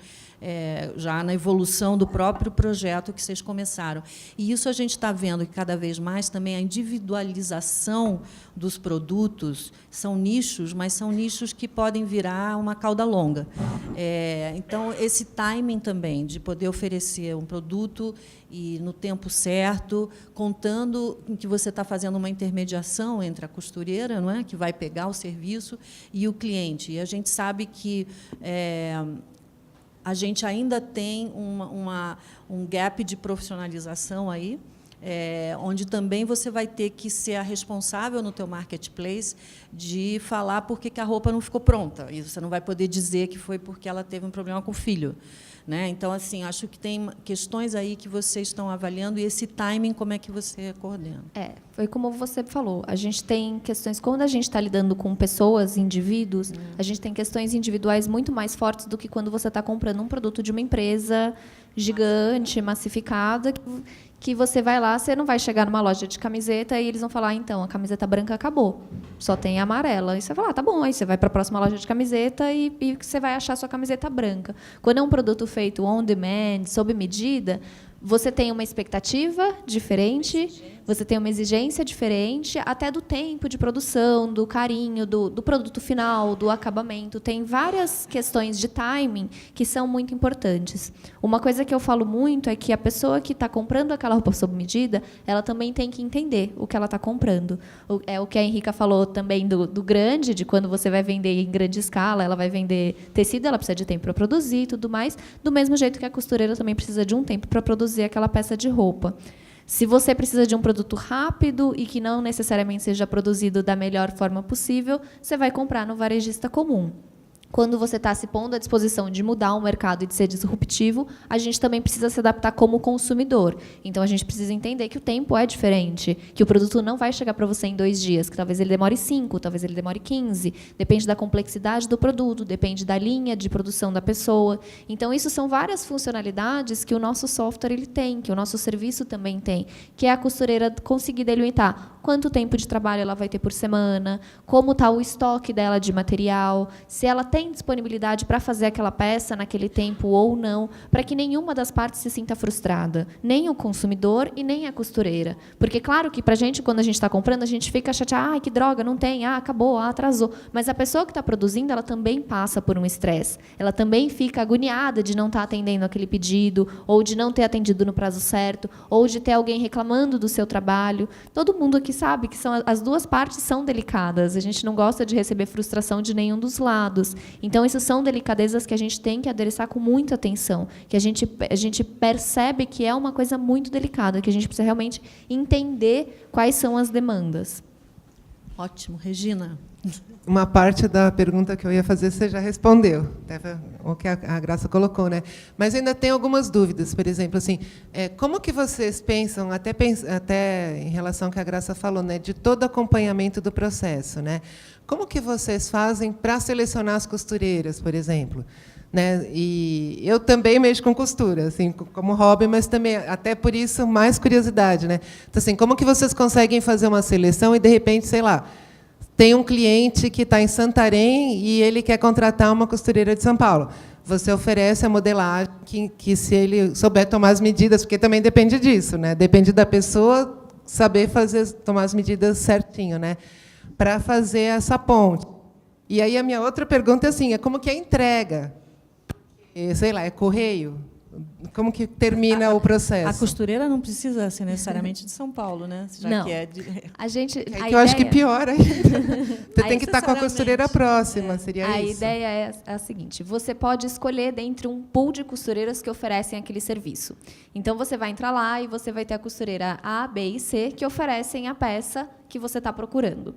já na evolução do próprio projeto que vocês começaram. E isso a gente está vendo que, cada vez mais, também a individualização dos produtos. São nichos, mas são nichos que podem virar uma cauda longa. Então, esse timing também, de poder oferecer um produto e no tempo certo, contando em que você está fazendo uma intermediação entre a costureira, não é, que vai pegar o serviço, e o cliente. E a gente sabe que a gente ainda tem um gap de profissionalização aí, onde também você vai ter que ser a responsável no teu marketplace de falar por que a roupa não ficou pronta. E você não vai poder dizer que foi porque ela teve um problema com o filho, né? Então, assim, acho que tem questões aí que vocês estão avaliando, e esse timing, como é que você coordena? Foi como você falou, a gente tem questões, quando a gente está lidando com pessoas, indivíduos, a gente tem questões individuais muito mais fortes do que quando você está comprando um produto de uma empresa gigante, massificada, que você vai lá, você não vai chegar numa loja de camiseta e eles vão falar, então, a camiseta branca acabou, só tem a amarela. E você vai falar, tá bom, aí você vai para a próxima loja de camiseta e você vai achar a sua camiseta branca. Quando é um produto feito on demand, sob medida, você tem uma expectativa diferente, você tem uma exigência diferente, até do tempo de produção, do carinho, do produto final, do acabamento. Tem várias questões de timing que são muito importantes. Uma coisa que eu falo muito é que a pessoa que está comprando aquela roupa sob medida, ela também tem que entender o que ela está comprando. É o que a Henrica falou também do grande, de quando você vai vender em grande escala, ela vai vender tecido, ela precisa de tempo para produzir e tudo mais, do mesmo jeito que a costureira também precisa de um tempo para produzir aquela peça de roupa. Se você precisa de um produto rápido e que não necessariamente seja produzido da melhor forma possível, você vai comprar no varejista comum. Quando você está se pondo à disposição de mudar o mercado e de ser disruptivo, a gente também precisa se adaptar como consumidor. Então, a gente precisa entender que o tempo é diferente, que o produto não vai chegar para você em 2 dias, que talvez ele demore 5, talvez ele demore 15. Depende da complexidade do produto, depende da linha de produção da pessoa. Então, isso são várias funcionalidades que o nosso software ele tem, que o nosso serviço também tem, que é a costureira conseguir delimitar quanto tempo de trabalho ela vai ter por semana, como está o estoque dela de material, se ela tem disponibilidade para fazer aquela peça naquele tempo ou não, para que nenhuma das partes se sinta frustrada, nem o consumidor e nem a costureira. Porque, claro que, para a gente, quando a gente está comprando, a gente fica chateado, ai, que droga, não tem, acabou, atrasou. Mas a pessoa que está produzindo, ela também passa por um estresse. Ela também fica agoniada de não estar atendendo aquele pedido, ou de não ter atendido no prazo certo, ou de ter alguém reclamando do seu trabalho. Todo mundo aqui porque sabe que as duas partes são delicadas. A gente não gosta de receber frustração de nenhum dos lados. Então, essas são delicadezas que a gente tem que adereçar com muita atenção, que a gente percebe que é uma coisa muito delicada, que a gente precisa realmente entender quais são as demandas. Ótimo. Regina? Uma parte da pergunta que eu ia fazer você já respondeu, o que a Graça colocou, né? Mas ainda tem algumas dúvidas. Por exemplo, assim, como que vocês pensam, até em relação ao que a Graça falou, né, de todo acompanhamento do processo, né? Como que vocês fazem para selecionar as costureiras, por exemplo? Né? E eu também mexo com costura, assim, como hobby, mas também, até por isso, mais curiosidade, né? Então, assim, como que vocês conseguem fazer uma seleção e, de repente, sei lá, tem um cliente que está em Santarém e ele quer contratar uma costureira de São Paulo. Você oferece a modelagem que se ele souber tomar as medidas, porque também depende disso, né? Depende da pessoa saber tomar as medidas certinho, né? Para fazer essa ponte. E aí a minha outra pergunta é assim, como que é a entrega? Sei lá, é correio? Como que termina o processo? A costureira não precisa ser necessariamente de São Paulo, né? Já não. Que é a gente, que eu acho que pior ainda. Você tem que estar com a costureira próxima, seria a isso? A ideia é a seguinte, você pode escolher dentre um pool de costureiras que oferecem aquele serviço. Então, você vai entrar lá e você vai ter a costureira A, B e C que oferecem a peça que você está procurando.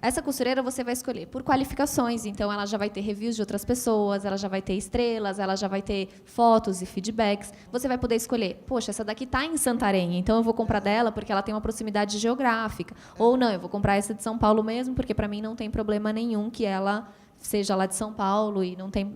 Essa costureira você vai escolher por qualificações, então ela já vai ter reviews de outras pessoas, ela já vai ter estrelas, ela já vai ter fotos e feedbacks. Você vai poder escolher, poxa, essa daqui está em Santarém, então eu vou comprar dela porque ela tem uma proximidade geográfica. Ou não, eu vou comprar essa de São Paulo mesmo, porque para mim não tem problema nenhum que ela seja lá de São Paulo e não tem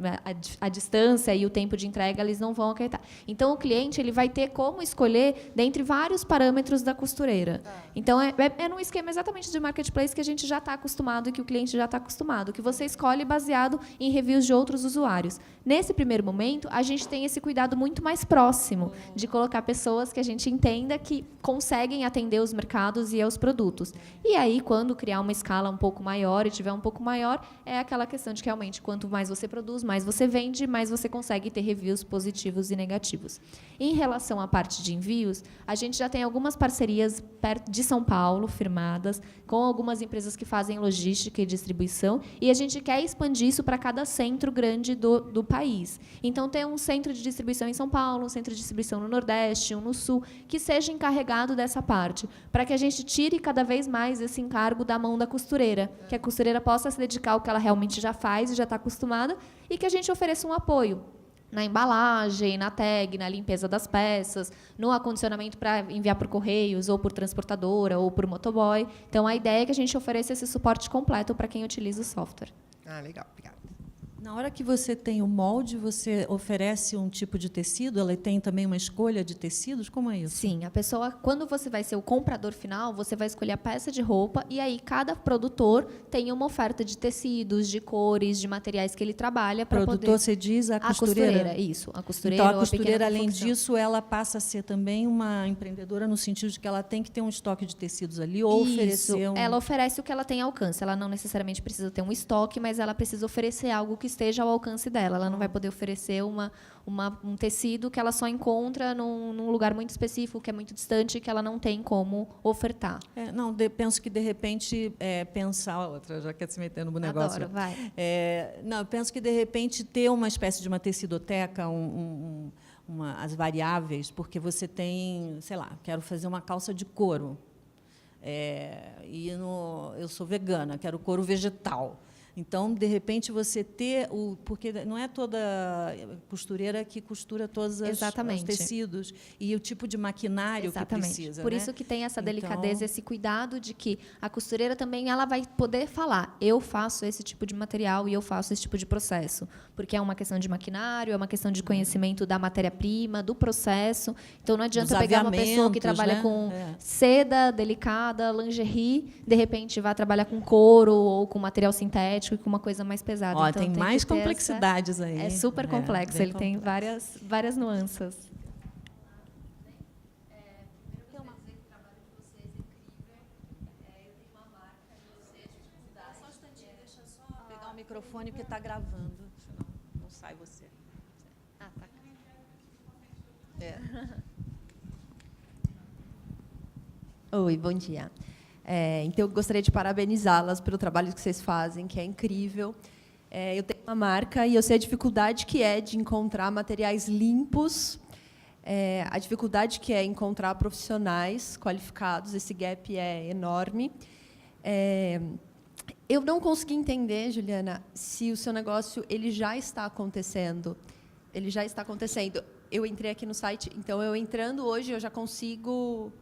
a distância e o tempo de entrega, eles não vão acarretar. Então, o cliente ele vai ter como escolher dentre vários parâmetros da costureira. Então, é num esquema exatamente de marketplace que a gente já está acostumado e que o cliente já está acostumado, que você escolhe baseado em reviews de outros usuários. Nesse primeiro momento, a gente tem esse cuidado muito mais próximo de colocar pessoas que a gente entenda que conseguem atender os mercados e aos produtos. E aí, quando criar uma escala um pouco maior e tiver um pouco maior, é aquela questão de que, realmente, quanto mais você produz, mais você vende, mais você consegue ter reviews positivos e negativos. Em relação à parte de envios, a gente já tem algumas parcerias perto de São Paulo, firmadas, com algumas empresas que fazem logística e distribuição, e a gente quer expandir isso para cada centro grande do país. Então, tem um centro de distribuição em São Paulo, um centro de distribuição no Nordeste, um no Sul, que seja encarregado dessa parte, para que a gente tire cada vez mais esse encargo da mão da costureira, que a costureira possa se dedicar ao que ela realmente já faz e já está acostumada, e que a gente ofereça um apoio na embalagem, na tag, na limpeza das peças, no acondicionamento para enviar por correios, ou por transportadora, ou por motoboy. Então, a ideia é que a gente ofereça esse suporte completo para quem utiliza o software. Legal, obrigada. Na hora que você tem o molde, você oferece um tipo de tecido? Ela tem também uma escolha de tecidos? Como é isso? Sim, a pessoa, quando você vai ser o comprador final, você vai escolher a peça de roupa e aí cada produtor tem uma oferta de tecidos, de cores, de materiais que ele trabalha para poder... Produtor, você diz a costureira? A costureira, isso. A costureira então, a ou costureira, a além confecção. disso, ela passa a ser também uma empreendedora no sentido de que ela tem que ter um estoque de tecidos ali ou Isso, oferecer um... ela oferece o que ela tem ao alcance. Ela não necessariamente precisa ter um estoque, mas ela precisa oferecer algo que esteja ao alcance dela. Ela não vai poder oferecer um tecido que ela só encontra num lugar muito específico, que é muito distante, que ela não tem como ofertar. Penso que, de repente, pensar... Outra, já quer se meter no negócio. Adoro, vai. Eu penso que, de repente, ter uma espécie de uma tecidoteca, as variáveis, porque você tem, sei lá, quero fazer uma calça de couro. Eu sou vegana, quero couro vegetal. Então, de repente, você ter porque não é toda costureira que costura todos os tecidos e o tipo de maquinário que precisa. Por isso que tem essa delicadeza, esse cuidado de que a costureira também ela vai poder falar, eu faço esse tipo de material e eu faço esse tipo de processo, porque é uma questão de maquinário, é uma questão de conhecimento da matéria-prima, do processo. Então, não adianta pegar uma pessoa que trabalha com seda delicada, lingerie, de repente vai trabalhar com couro ou com material sintético, e com uma coisa mais pesada. Então, tem mais complexidades aí. É super complexo, ele tem várias nuances. Só um instantinho, deixa eu só pegar o microfone, porque está gravando. Não sai você. Tá. Oi, bom dia. Então, eu gostaria de parabenizá-las pelo trabalho que vocês fazem, que é incrível. Eu tenho uma marca e eu sei a dificuldade que é de encontrar materiais limpos, a dificuldade que é encontrar profissionais qualificados, esse gap é enorme. Eu não consegui entender, Juliana, se o seu negócio ele já está acontecendo. Ele já está acontecendo. Eu entrei aqui no site, então, eu entrando hoje, eu já consigo...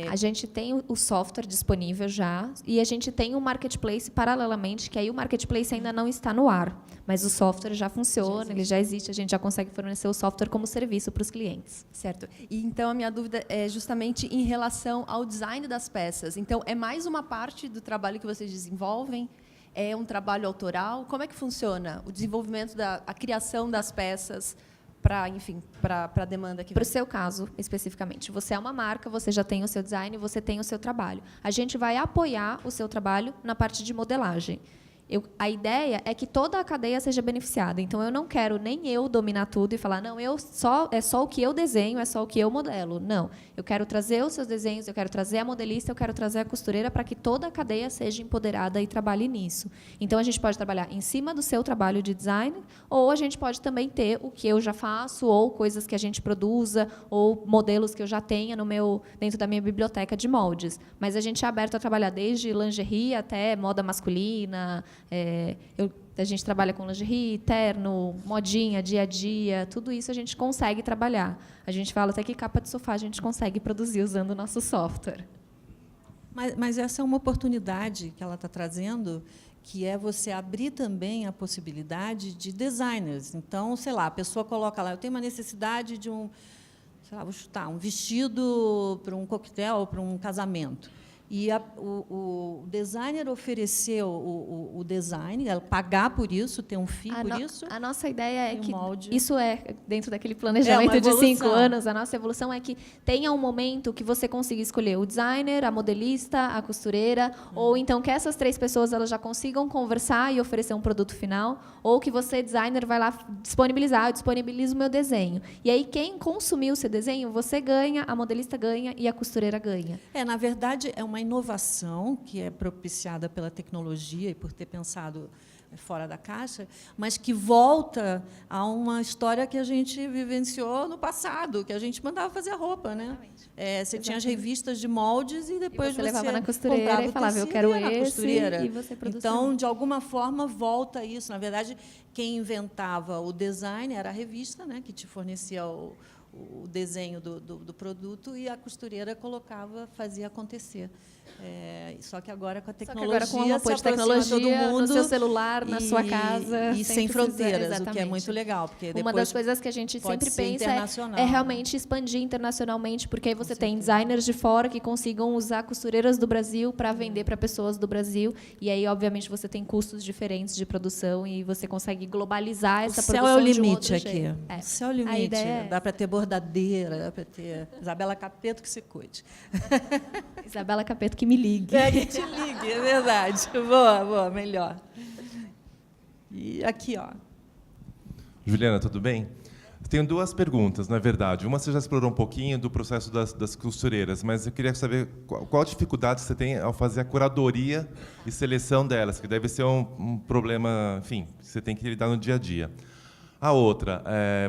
A gente tem o software disponível já e a gente tem um marketplace paralelamente, que aí o marketplace ainda não está no ar, mas o software já funciona, ele já existe, a gente já consegue fornecer o software como serviço para os clientes. Certo. E, então, a minha dúvida é justamente em relação ao design das peças. Então, é mais uma parte do trabalho que vocês desenvolvem? É um trabalho autoral? Como é que funciona o desenvolvimento, a criação das peças para, enfim, para a demanda que... Para o seu caso, especificamente. Você é uma marca, você já tem o seu design, você tem o seu trabalho. A gente vai apoiar o seu trabalho na parte de modelagem. A ideia é que toda a cadeia seja beneficiada. Então, eu não quero nem eu dominar tudo e falar, não, é só o que eu desenho, é só o que eu modelo. Não. Eu quero trazer os seus desenhos, eu quero trazer a modelista, eu quero trazer a costureira para que toda a cadeia seja empoderada e trabalhe nisso. Então, a gente pode trabalhar em cima do seu trabalho de design, ou a gente pode também ter o que eu já faço, ou coisas que a gente produza, ou modelos que eu já tenha dentro da minha biblioteca de moldes. Mas a gente é aberto a trabalhar desde lingerie até moda masculina. A gente trabalha com lingerie, terno, modinha, dia a dia, tudo isso a gente consegue trabalhar. A gente fala até que capa de sofá a gente consegue produzir usando o nosso software. Mas essa é uma oportunidade que ela está trazendo, que é você abrir também a possibilidade de designers. Então, sei lá, a pessoa coloca lá, eu tenho uma necessidade de vou chutar, um vestido para um coquetel, para um casamento. E o designer ofereceu o design, pagar por isso, ter um FII por isso. A nossa ideia é que molde. isso é dentro daquele planejamento de 5 anos. A nossa evolução é que tenha um momento que você consiga escolher o designer, a modelista, a costureira, ou então que essas 3 pessoas elas já consigam conversar e oferecer um produto final, ou que você, designer, vai lá disponibilizar, eu disponibilizo o meu desenho. E aí, quem consumir o seu desenho, você ganha, a modelista ganha e a costureira ganha. Na verdade, é uma inovação que é propiciada pela tecnologia e por ter pensado fora da caixa, mas que volta a uma história que a gente vivenciou no passado, que a gente mandava fazer a roupa, né? Você tinha as revistas de moldes e depois você levava na costureira e falava, eu quero esse, e você produzia. Então, de alguma forma, volta isso. Na verdade, quem inventava o design era a revista, né, que te fornecia o desenho do produto, e a costureira fazia acontecer. Só que agora, com a tecnologia, com o apoio de tecnologia, todo mundo, no seu celular, na sua casa. E sem fronteiras, o que é muito legal. Porque uma das coisas que a gente sempre pensa é realmente expandir internacionalmente, porque aí você tem designers de fora que consigam usar costureiras do Brasil para vender para pessoas do Brasil, e aí, obviamente, você tem custos diferentes de produção e você consegue globalizar essa produção. O céu é o limite de um outro jeito. O céu é o limite. Dá para ter bordadeira, dá para ter Isabela Capeto que se cuide. Isabela Capeto que me ligue. Que te ligue, é verdade. Boa, melhor. E aqui, ó. Juliana, tudo bem? Tenho 2 perguntas, na verdade. Uma você já explorou um pouquinho do processo das costureiras, mas eu queria saber qual a dificuldade você tem ao fazer a curadoria e seleção delas, que deve ser um problema, enfim, que você tem que lidar no dia a dia. A outra,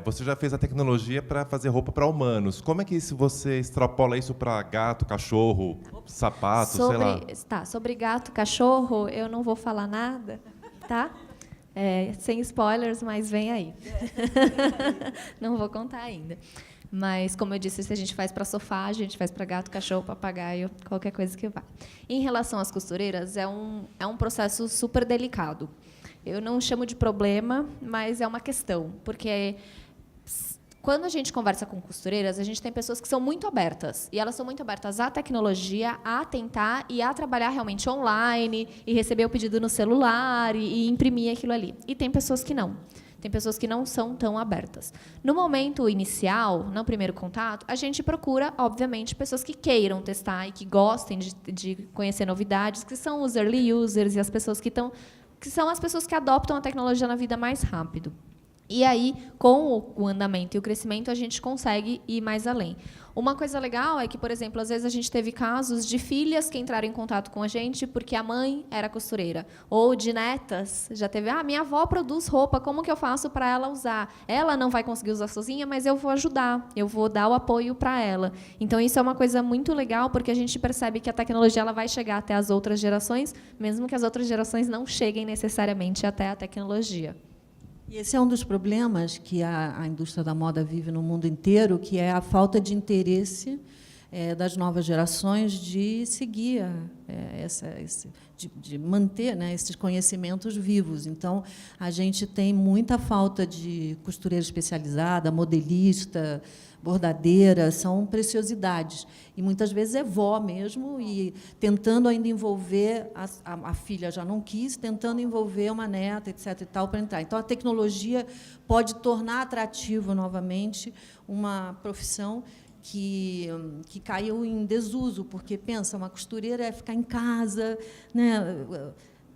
você já fez a tecnologia para fazer roupa para humanos. Como é que você extrapola isso para gato, cachorro, sapato, sei lá? Sobre gato, cachorro, eu não vou falar nada, tá? Sem spoilers, mas vem aí. Não vou contar ainda. Mas, como eu disse, se a gente faz para sofá, a gente faz para gato, cachorro, papagaio, qualquer coisa que vá. Em relação às costureiras, é um processo super delicado. Eu não chamo de problema, mas é uma questão, porque quando a gente conversa com costureiras, a gente tem pessoas que são muito abertas, e elas são muito abertas à tecnologia, a tentar e a trabalhar realmente online, e receber o pedido no celular, e imprimir aquilo ali. E tem pessoas que não. Tem pessoas que não são tão abertas. No momento inicial, no primeiro contato, a gente procura, obviamente, pessoas que queiram testar e que gostem de conhecer novidades, que são os early users e as pessoas que são as pessoas que adoptam a tecnologia na vida mais rápido. E aí, com o andamento e o crescimento, a gente consegue ir mais além. Uma coisa legal é que, por exemplo, às vezes a gente teve casos de filhas que entraram em contato com a gente porque a mãe era costureira. Ou de netas, já teve, minha avó produz roupa, como que eu faço para ela usar? Ela não vai conseguir usar sozinha, mas eu vou ajudar, eu vou dar o apoio para ela. Então, isso é uma coisa muito legal, porque a gente percebe que a tecnologia ela vai chegar até as outras gerações, mesmo que as outras gerações não cheguem necessariamente até a tecnologia. E esse é um dos problemas que a indústria da moda vive no mundo inteiro, que é a falta de interesse das novas gerações de seguir de manter, né, esses conhecimentos vivos. Então, a gente tem muita falta de costureira especializada, modelista, bordadeira, são preciosidades. E, muitas vezes, é vó mesmo, e tentando ainda envolver, a filha já não quis, tentando envolver uma neta, etc., e tal, para entrar. Então, a tecnologia pode tornar atrativo, novamente, uma profissão que caiu em desuso, porque, pensa, uma costureira é ficar em casa, né?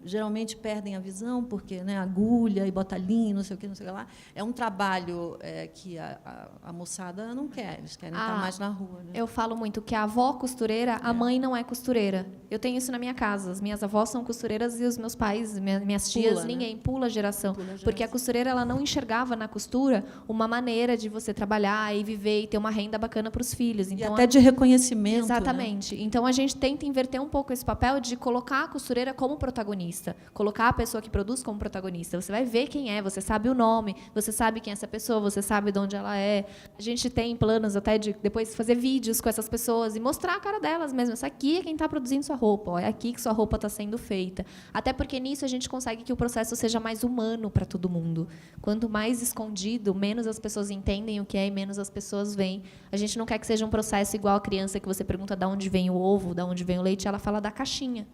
Geralmente perdem a visão, porque, né, agulha e bota linha, não sei o que lá. É um trabalho que a moçada não quer, eles querem estar mais na rua. Né? Eu falo muito que a avó costureira, a mãe não é costureira. Eu tenho isso na minha casa. As minhas avós são costureiras e os meus pais, minhas tias, ninguém. Né? Pula a geração. Porque a costureira ela não enxergava na costura uma maneira de você trabalhar e viver e ter uma renda bacana para os filhos. Então, e até de reconhecimento. Exatamente. Né? Então, a gente tenta inverter um pouco esse papel de colocar a costureira como protagonista. Colocar a pessoa que produz como protagonista. Você vai ver quem é, você sabe o nome, você sabe quem é essa pessoa, você sabe de onde ela é. A gente tem planos até de depois fazer vídeos com essas pessoas e mostrar a cara delas mesmo. Essa aqui é quem está produzindo sua roupa, ó, é aqui que sua roupa está sendo feita. Até porque nisso a gente consegue que o processo seja mais humano para todo mundo. Quanto mais escondido, menos as pessoas entendem o que é e menos as pessoas veem. A gente não quer que seja um processo igual a criança que você pergunta de onde vem o ovo, de onde vem o leite, ela fala da caixinha.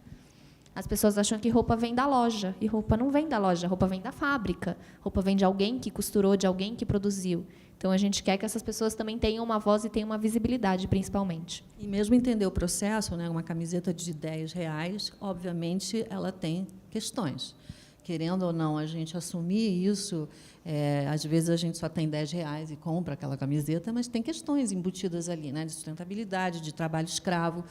As pessoas acham que roupa vem da loja, e roupa não vem da loja, roupa vem da fábrica, roupa vem de alguém que costurou, de alguém que produziu. Então, a gente quer que essas pessoas também tenham uma voz e tenham uma visibilidade, principalmente. E mesmo entender o processo, né, uma camiseta de R$10, obviamente, ela tem questões. Querendo ou não, a gente assumir isso, às vezes a gente só tem R$10 e compra aquela camiseta, mas tem questões embutidas ali, né, de sustentabilidade, de trabalho escravo,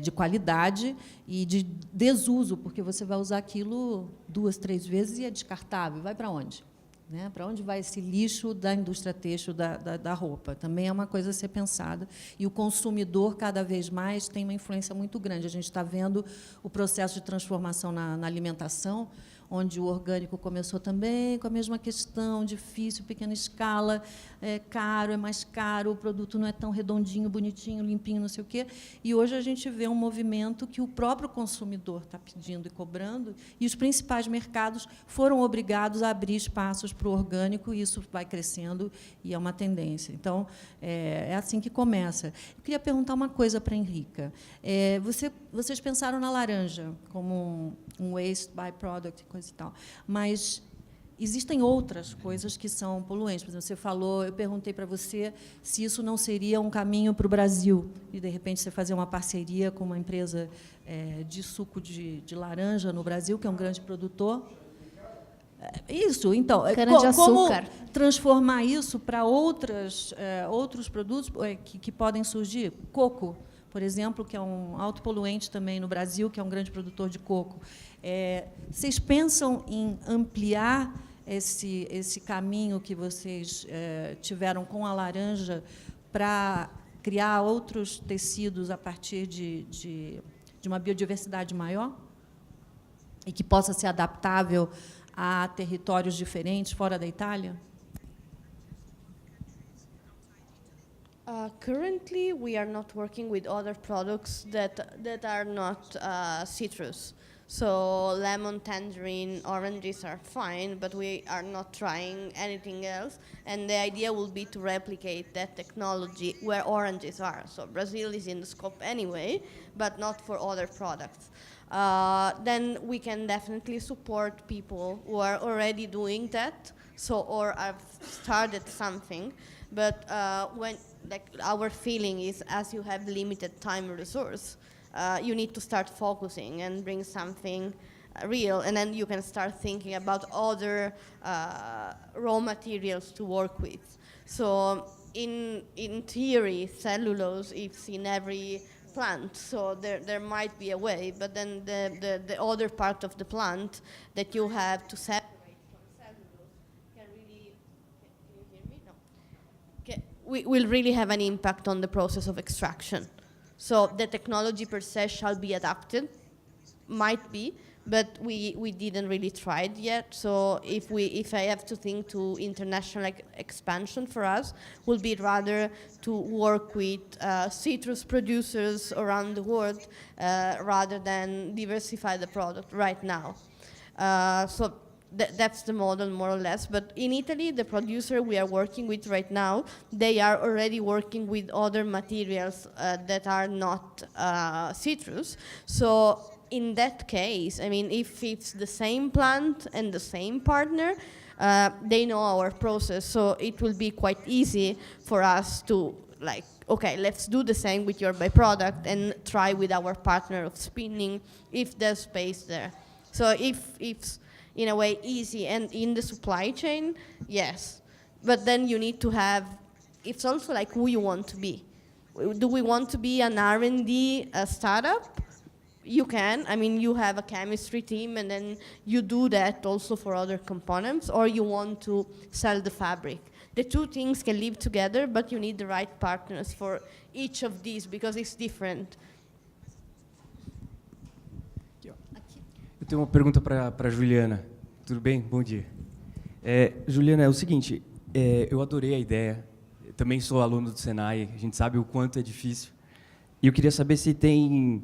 de qualidade e de desuso, porque você vai usar aquilo 2, 3 vezes e é descartável. Vai para onde? Né? Para onde vai esse lixo da indústria têxtil da roupa? Também é uma coisa a ser pensada. E o consumidor, cada vez mais, tem uma influência muito grande. A gente está vendo o processo de transformação na alimentação, onde o orgânico começou também com a mesma questão, difícil, pequena escala, caro, é mais caro, o produto não é tão redondinho, bonitinho, limpinho, não sei o quê. E hoje a gente vê um movimento que o próprio consumidor está pedindo e cobrando, e os principais mercados foram obrigados a abrir espaços para o orgânico, e isso vai crescendo, e é uma tendência. Então, é assim que começa. Eu queria perguntar uma coisa para a Henrica. Vocês pensaram na laranja como um waste byproduct, coisa e tal, mas existem outras coisas que são poluentes. Por exemplo, você falou, eu perguntei para você se isso não seria um caminho para o Brasil, e, de repente, você fazer uma parceria com uma empresa de suco de laranja no Brasil, que é um grande produtor. Isso, então, como transformar isso para outros produtos que podem surgir? Coco, por exemplo, que é um autopoluente também no Brasil, que é um grande produtor de coco. Vocês pensam em ampliar esse caminho que vocês tiveram com a laranja para criar outros tecidos a partir de uma biodiversidade maior e que possa ser adaptável a territórios diferentes fora da Itália? Currently, we are not working with other products that are not citrus. So lemon, tangerine, oranges are fine, but we are not trying anything else. And the idea will be to replicate that technology where oranges are. So Brazil is in the scope anyway, but not for other products. Then we can definitely support people who are already doing that, or have started something. But when our feeling is, as you have limited time and resource, you need to start focusing and bring something real, and then you can start thinking about other raw materials to work with. So in theory, cellulose is in every plant, so there might be a way, but then the other part of the plant that you have to separate from cellulose can really, can you hear me? No. Will really have an impact on the process of extraction. So the technology per se shall be adapted, might be, but we didn't really try it yet. So if I have to think to international expansion for us, will be rather to work with citrus producers around the world rather than diversify the product right now. So that's the model more or less. But in Italy, the producer we are working with right now, they are already working with other materials that are not citrus. So in that case, I mean, if it's the same plant and the same partner, they know our process, so it will be quite easy for us to like, okay, let's do the same with your byproduct and try with our partner of spinning if there's space there. So if it's in a way easy and in the supply chain, yes. But then you need to have, it's also like who you want to be. Do we want to be an R&D startup? You can. I mean, you have a chemistry team, and then you do that also for other components, or you want to sell the fabric. The two things can live together, but you need the right partners for each of these, because it's different. Eu tenho uma pergunta para Juliana. Tudo bem? Bom dia. Juliana, é o seguinte, eu adorei a ideia. Eu também sou aluno do Senai, a gente sabe o quanto é difícil. E eu queria saber se tem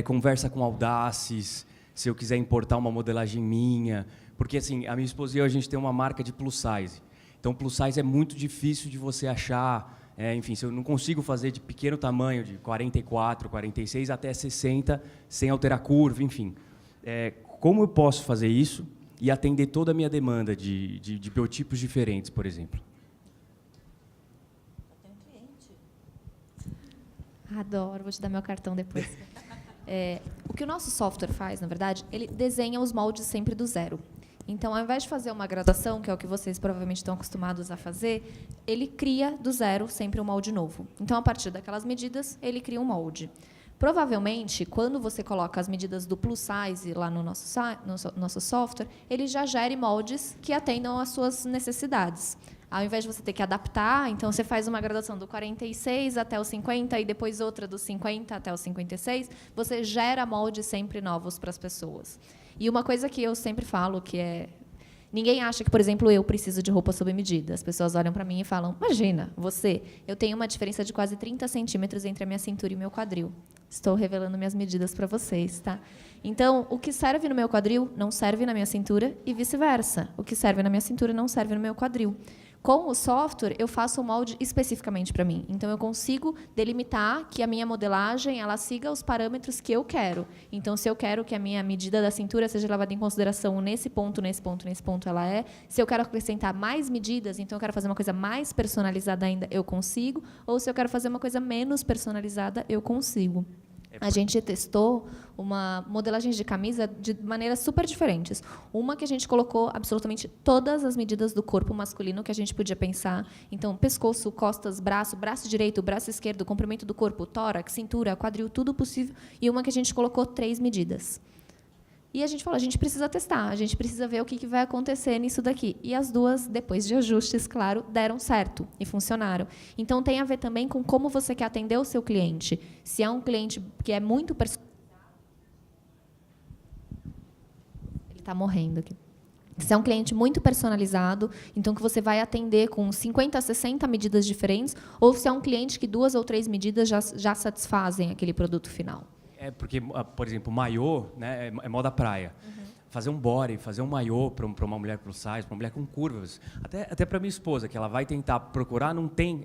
conversa com Audaces, se eu quiser importar uma modelagem minha, porque assim, a minha esposa e eu, a gente tem uma marca de plus size. Então, plus size é muito difícil de você achar, enfim, se eu não consigo fazer de pequeno tamanho, de 44, 46 até 60, sem alterar curva, enfim. Como eu posso fazer isso e atender toda a minha demanda de biotipos diferentes, por exemplo? Adoro, vou te dar meu cartão depois. O que o nosso software faz, na verdade, ele desenha os moldes sempre do zero. Então, ao invés de fazer uma graduação, que é o que vocês provavelmente estão acostumados a fazer, ele cria do zero sempre um molde novo. Então, a partir daquelas medidas, ele cria um molde. Provavelmente, quando você coloca as medidas do plus size lá no nosso software, ele já gere moldes que atendam às suas necessidades. Ao invés de você ter que adaptar, então você faz uma graduação do 46 até o 50 e depois outra do 50 até o 56, você gera moldes sempre novos para as pessoas. E uma coisa que eu sempre falo, que é... Ninguém acha que, por exemplo, eu preciso de roupa sob medida. As pessoas olham para mim e falam, imagina, eu tenho uma diferença de quase 30 centímetros entre a minha cintura e o meu quadril. Estou revelando minhas medidas para vocês, tá? Então, o que serve no meu quadril não serve na minha cintura e vice-versa. O que serve na minha cintura não serve no meu quadril. Com o software, eu faço um molde especificamente para mim. Então, eu consigo delimitar que a minha modelagem ela siga os parâmetros que eu quero. Então, se eu quero que a minha medida da cintura seja levada em consideração nesse ponto, nesse ponto, nesse ponto, ela é. Se eu quero acrescentar mais medidas, então eu quero fazer uma coisa mais personalizada ainda, eu consigo. Ou se eu quero fazer uma coisa menos personalizada, eu consigo. A gente testou uma modelagem de camisa de maneiras super diferentes. Uma que a gente colocou absolutamente todas as medidas do corpo masculino que a gente podia pensar. Então, pescoço, costas, braço direito, braço esquerdo, comprimento do corpo, tórax, cintura, quadril, tudo possível. E uma que a gente colocou 3 medidas. E a gente falou, a gente precisa testar, a gente precisa ver o que vai acontecer nisso daqui. E as duas, depois de ajustes, claro, deram certo e funcionaram. Então, tem a ver também com como você quer atender o seu cliente. Se é um cliente que é muito personalizado... Ele está morrendo aqui. Se é um cliente muito personalizado, então que você vai atender com 50 a 60 medidas diferentes, ou se é um cliente que 2 ou 3 medidas já satisfazem aquele produto final. Porque, por exemplo, maiô, né, é moda praia. Uhum. Fazer um body, fazer um maiô para uma mulher plus size, para uma mulher com curvas. Até para minha esposa, que ela vai tentar procurar,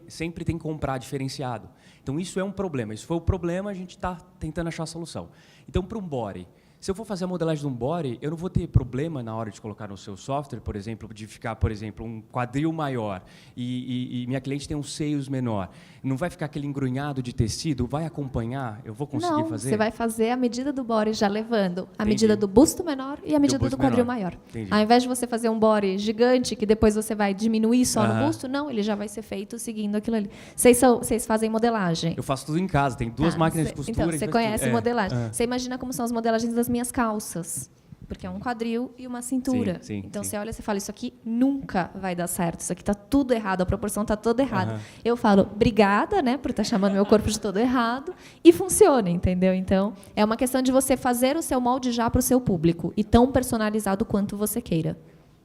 sempre tem que comprar diferenciado. Então, isso é um problema. Isso foi o problema, a gente está tentando achar a solução. Então, para um body, Se eu for fazer a modelagem de um body, eu não vou ter problema na hora de colocar no seu software, por exemplo, de ficar, por exemplo, um quadril maior e minha cliente tem uns seios menor. Não vai ficar aquele engrunhado de tecido? Vai acompanhar? Eu vou conseguir fazer? Você vai fazer a medida do body já levando a medida do busto menor e a medida do quadril maior. Entendi. Ao invés de você fazer um body gigante, que depois você vai diminuir só no busto, não, ele já vai ser feito seguindo aquilo ali. Vocês fazem modelagem? Eu faço tudo em casa, tem 2 máquinas de costura. Então, você conhece modelagem. Você imagina como são as modelagens das minhas calças. Porque é um quadril e uma cintura. Sim, então, sim. você olha e fala, isso aqui nunca vai dar certo. Isso aqui está tudo errado, a proporção está toda errada. Eu falo, obrigada, né, por estar chamando meu corpo de todo errado. E funciona, entendeu? Então, é uma questão de você fazer o seu molde já para o seu público. E tão personalizado quanto você queira.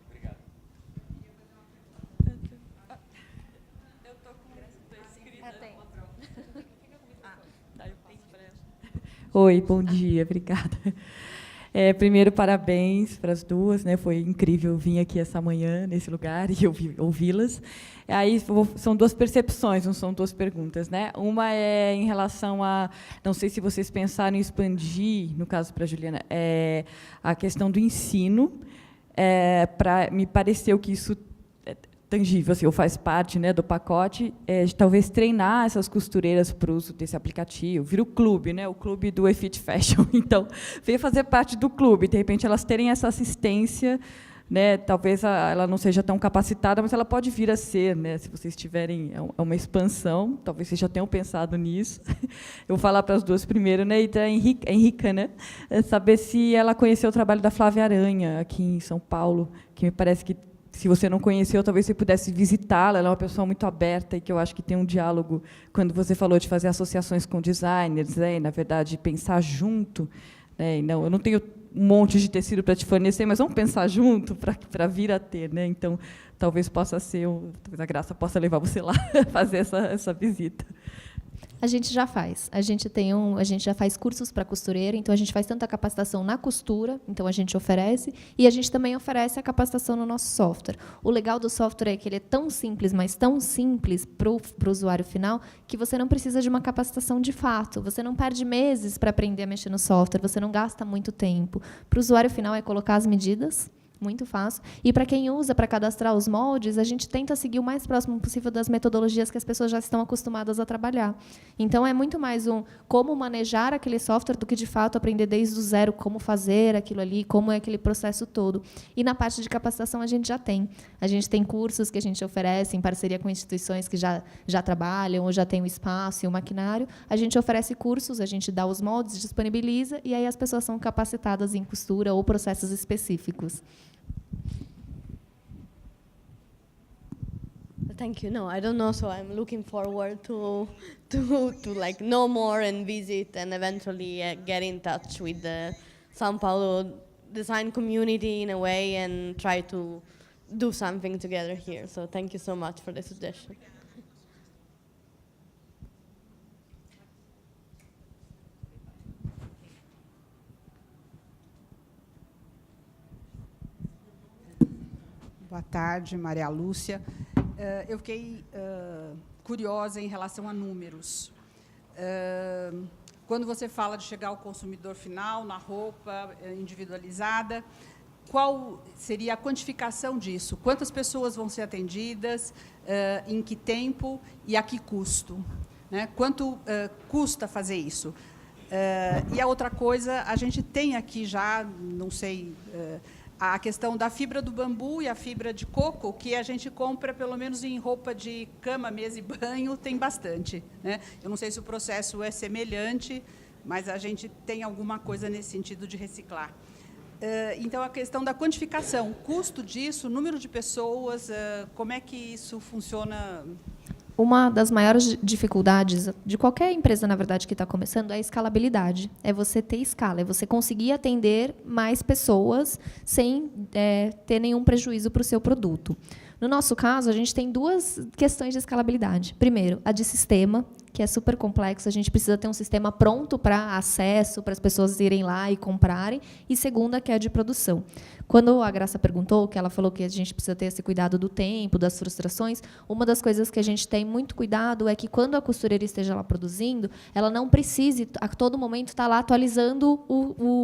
Obrigado. Oi, bom dia, obrigada. Primeiro, parabéns para as duas, né? Foi incrível vir aqui essa manhã, nesse lugar, e ouvi-las. Aí são 2 percepções, não são 2 perguntas, né? Uma é em relação a, não sei se vocês pensaram em expandir, no caso para a Juliana, a questão do ensino, me pareceu que isso tangível, assim, ou faz parte, né, do pacote, de talvez treinar essas costureiras para o uso desse aplicativo. Vira o clube, né, o clube do eFit Fashion. Então, veio fazer parte do clube. De repente, elas terem essa assistência, né, talvez ela não seja tão capacitada, mas ela pode vir a ser, né, se vocês tiverem uma expansão, talvez vocês já tenham pensado nisso. Eu vou falar para as 2 primeiro, né, e da Henrica, né, saber se ela conheceu o trabalho da Flávia Aranha, aqui em São Paulo, que me parece que, se você não conheceu, talvez você pudesse visitá-la. Ela é uma pessoa muito aberta e que eu acho que tem um diálogo, quando você falou de fazer associações com designers, né, e, na verdade, pensar junto. Né, não, eu não tenho um monte de tecido para te fornecer, mas vamos pensar junto para vir a ter. Né? Então, talvez possa ser, talvez a Graça possa levar você lá fazer essa visita. A gente já faz. A gente já faz cursos para costureira, então a gente faz tanto a capacitação na costura, então a gente oferece, e a gente também oferece a capacitação no nosso software. O legal do software é que ele é tão simples, mas tão simples para o usuário final, que você não precisa de uma capacitação de fato. Você não perde meses para aprender a mexer no software, você não gasta muito tempo. Para o usuário final é colocar as medidas, muito fácil. E para quem usa para cadastrar os moldes, a gente tenta seguir o mais próximo possível das metodologias que as pessoas já estão acostumadas a trabalhar. Então, é muito mais como manejar aquele software do que, de fato, aprender desde o zero como fazer aquilo ali, como é aquele processo todo. E, na parte de capacitação, a gente já tem. A gente tem cursos que a gente oferece em parceria com instituições que já trabalham ou já têm o espaço e o maquinário. A gente oferece cursos, a gente dá os moldes, disponibiliza, e aí as pessoas são capacitadas em costura ou processos específicos. Thank you. No, I don't know. So I'm looking forward to like know more and visit and eventually get in touch with the São Paulo design community in a way and try to do something together here. So thank you so much for the suggestion. Boa tarde, Maria Lúcia. Eu fiquei curiosa em relação a números. Quando você fala de chegar ao consumidor final, na roupa individualizada, qual seria a quantificação disso? Quantas pessoas vão ser atendidas, em que tempo e a que custo? Né? Quanto custa fazer isso? E a outra coisa, a gente tem aqui já, não sei... a questão da fibra do bambu e a fibra de coco, que a gente compra, pelo menos em roupa de cama, mesa e banho, tem bastante. Né? Eu não sei se o processo é semelhante, mas a gente tem alguma coisa nesse sentido de reciclar. Então, a questão da quantificação, o custo disso, o número de pessoas, como é que isso funciona? Uma das maiores dificuldades de qualquer empresa, na verdade, que está começando, é a escalabilidade. É você ter escala, é você conseguir atender mais pessoas sem ter nenhum prejuízo para o seu produto. No nosso caso, a gente tem 2 questões de escalabilidade. Primeiro, a de sistema, que é super complexo. A gente precisa ter um sistema pronto para acesso, para as pessoas irem lá e comprarem. E segunda, que é a de produção. Quando a Graça perguntou, que ela falou que a gente precisa ter esse cuidado do tempo, das frustrações, uma das coisas que a gente tem muito cuidado é que, quando a costureira esteja lá produzindo, ela não precise, a todo momento, estar lá atualizando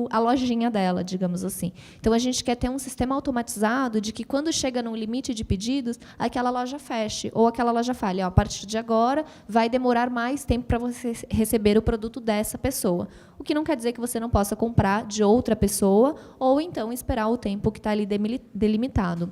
a lojinha dela, digamos assim. Então, a gente quer ter um sistema automatizado de que, quando chega num limite de pedidos, aquela loja feche, ou aquela loja fale, a partir de agora, vai demorar mais tempo para você receber o produto dessa pessoa. O que não quer dizer que você não possa comprar de outra pessoa, ou então esperar o tempo que está ali delimitado.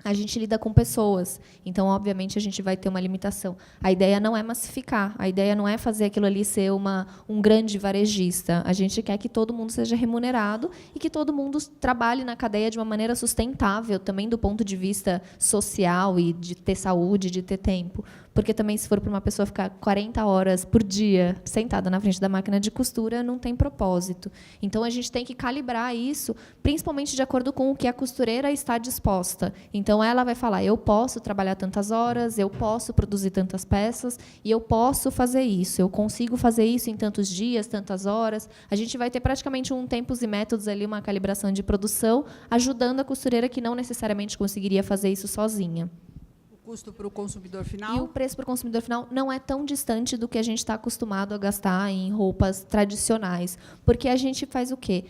A gente lida com pessoas, então, obviamente, a gente vai ter uma limitação. A ideia não é massificar, a ideia não é fazer aquilo ali ser um grande varejista. A gente quer que todo mundo seja remunerado e que todo mundo trabalhe na cadeia de uma maneira sustentável, também do ponto de vista social e de ter saúde, de ter tempo. Porque, também, se for para uma pessoa ficar 40 horas por dia sentada na frente da máquina de costura, não tem propósito. Então, a gente tem que calibrar isso, principalmente de acordo com o que a costureira está disposta. Então, ela vai falar, eu posso trabalhar tantas horas, eu posso produzir tantas peças, e eu posso fazer isso, eu consigo fazer isso em tantos dias, tantas horas. A gente vai ter praticamente um tempos e métodos ali, uma calibração de produção, ajudando a costureira que não necessariamente conseguiria fazer isso sozinha. O custo para o consumidor final? E o preço para o consumidor final não é tão distante do que a gente está acostumado a gastar em roupas tradicionais. Porque a gente faz o quê?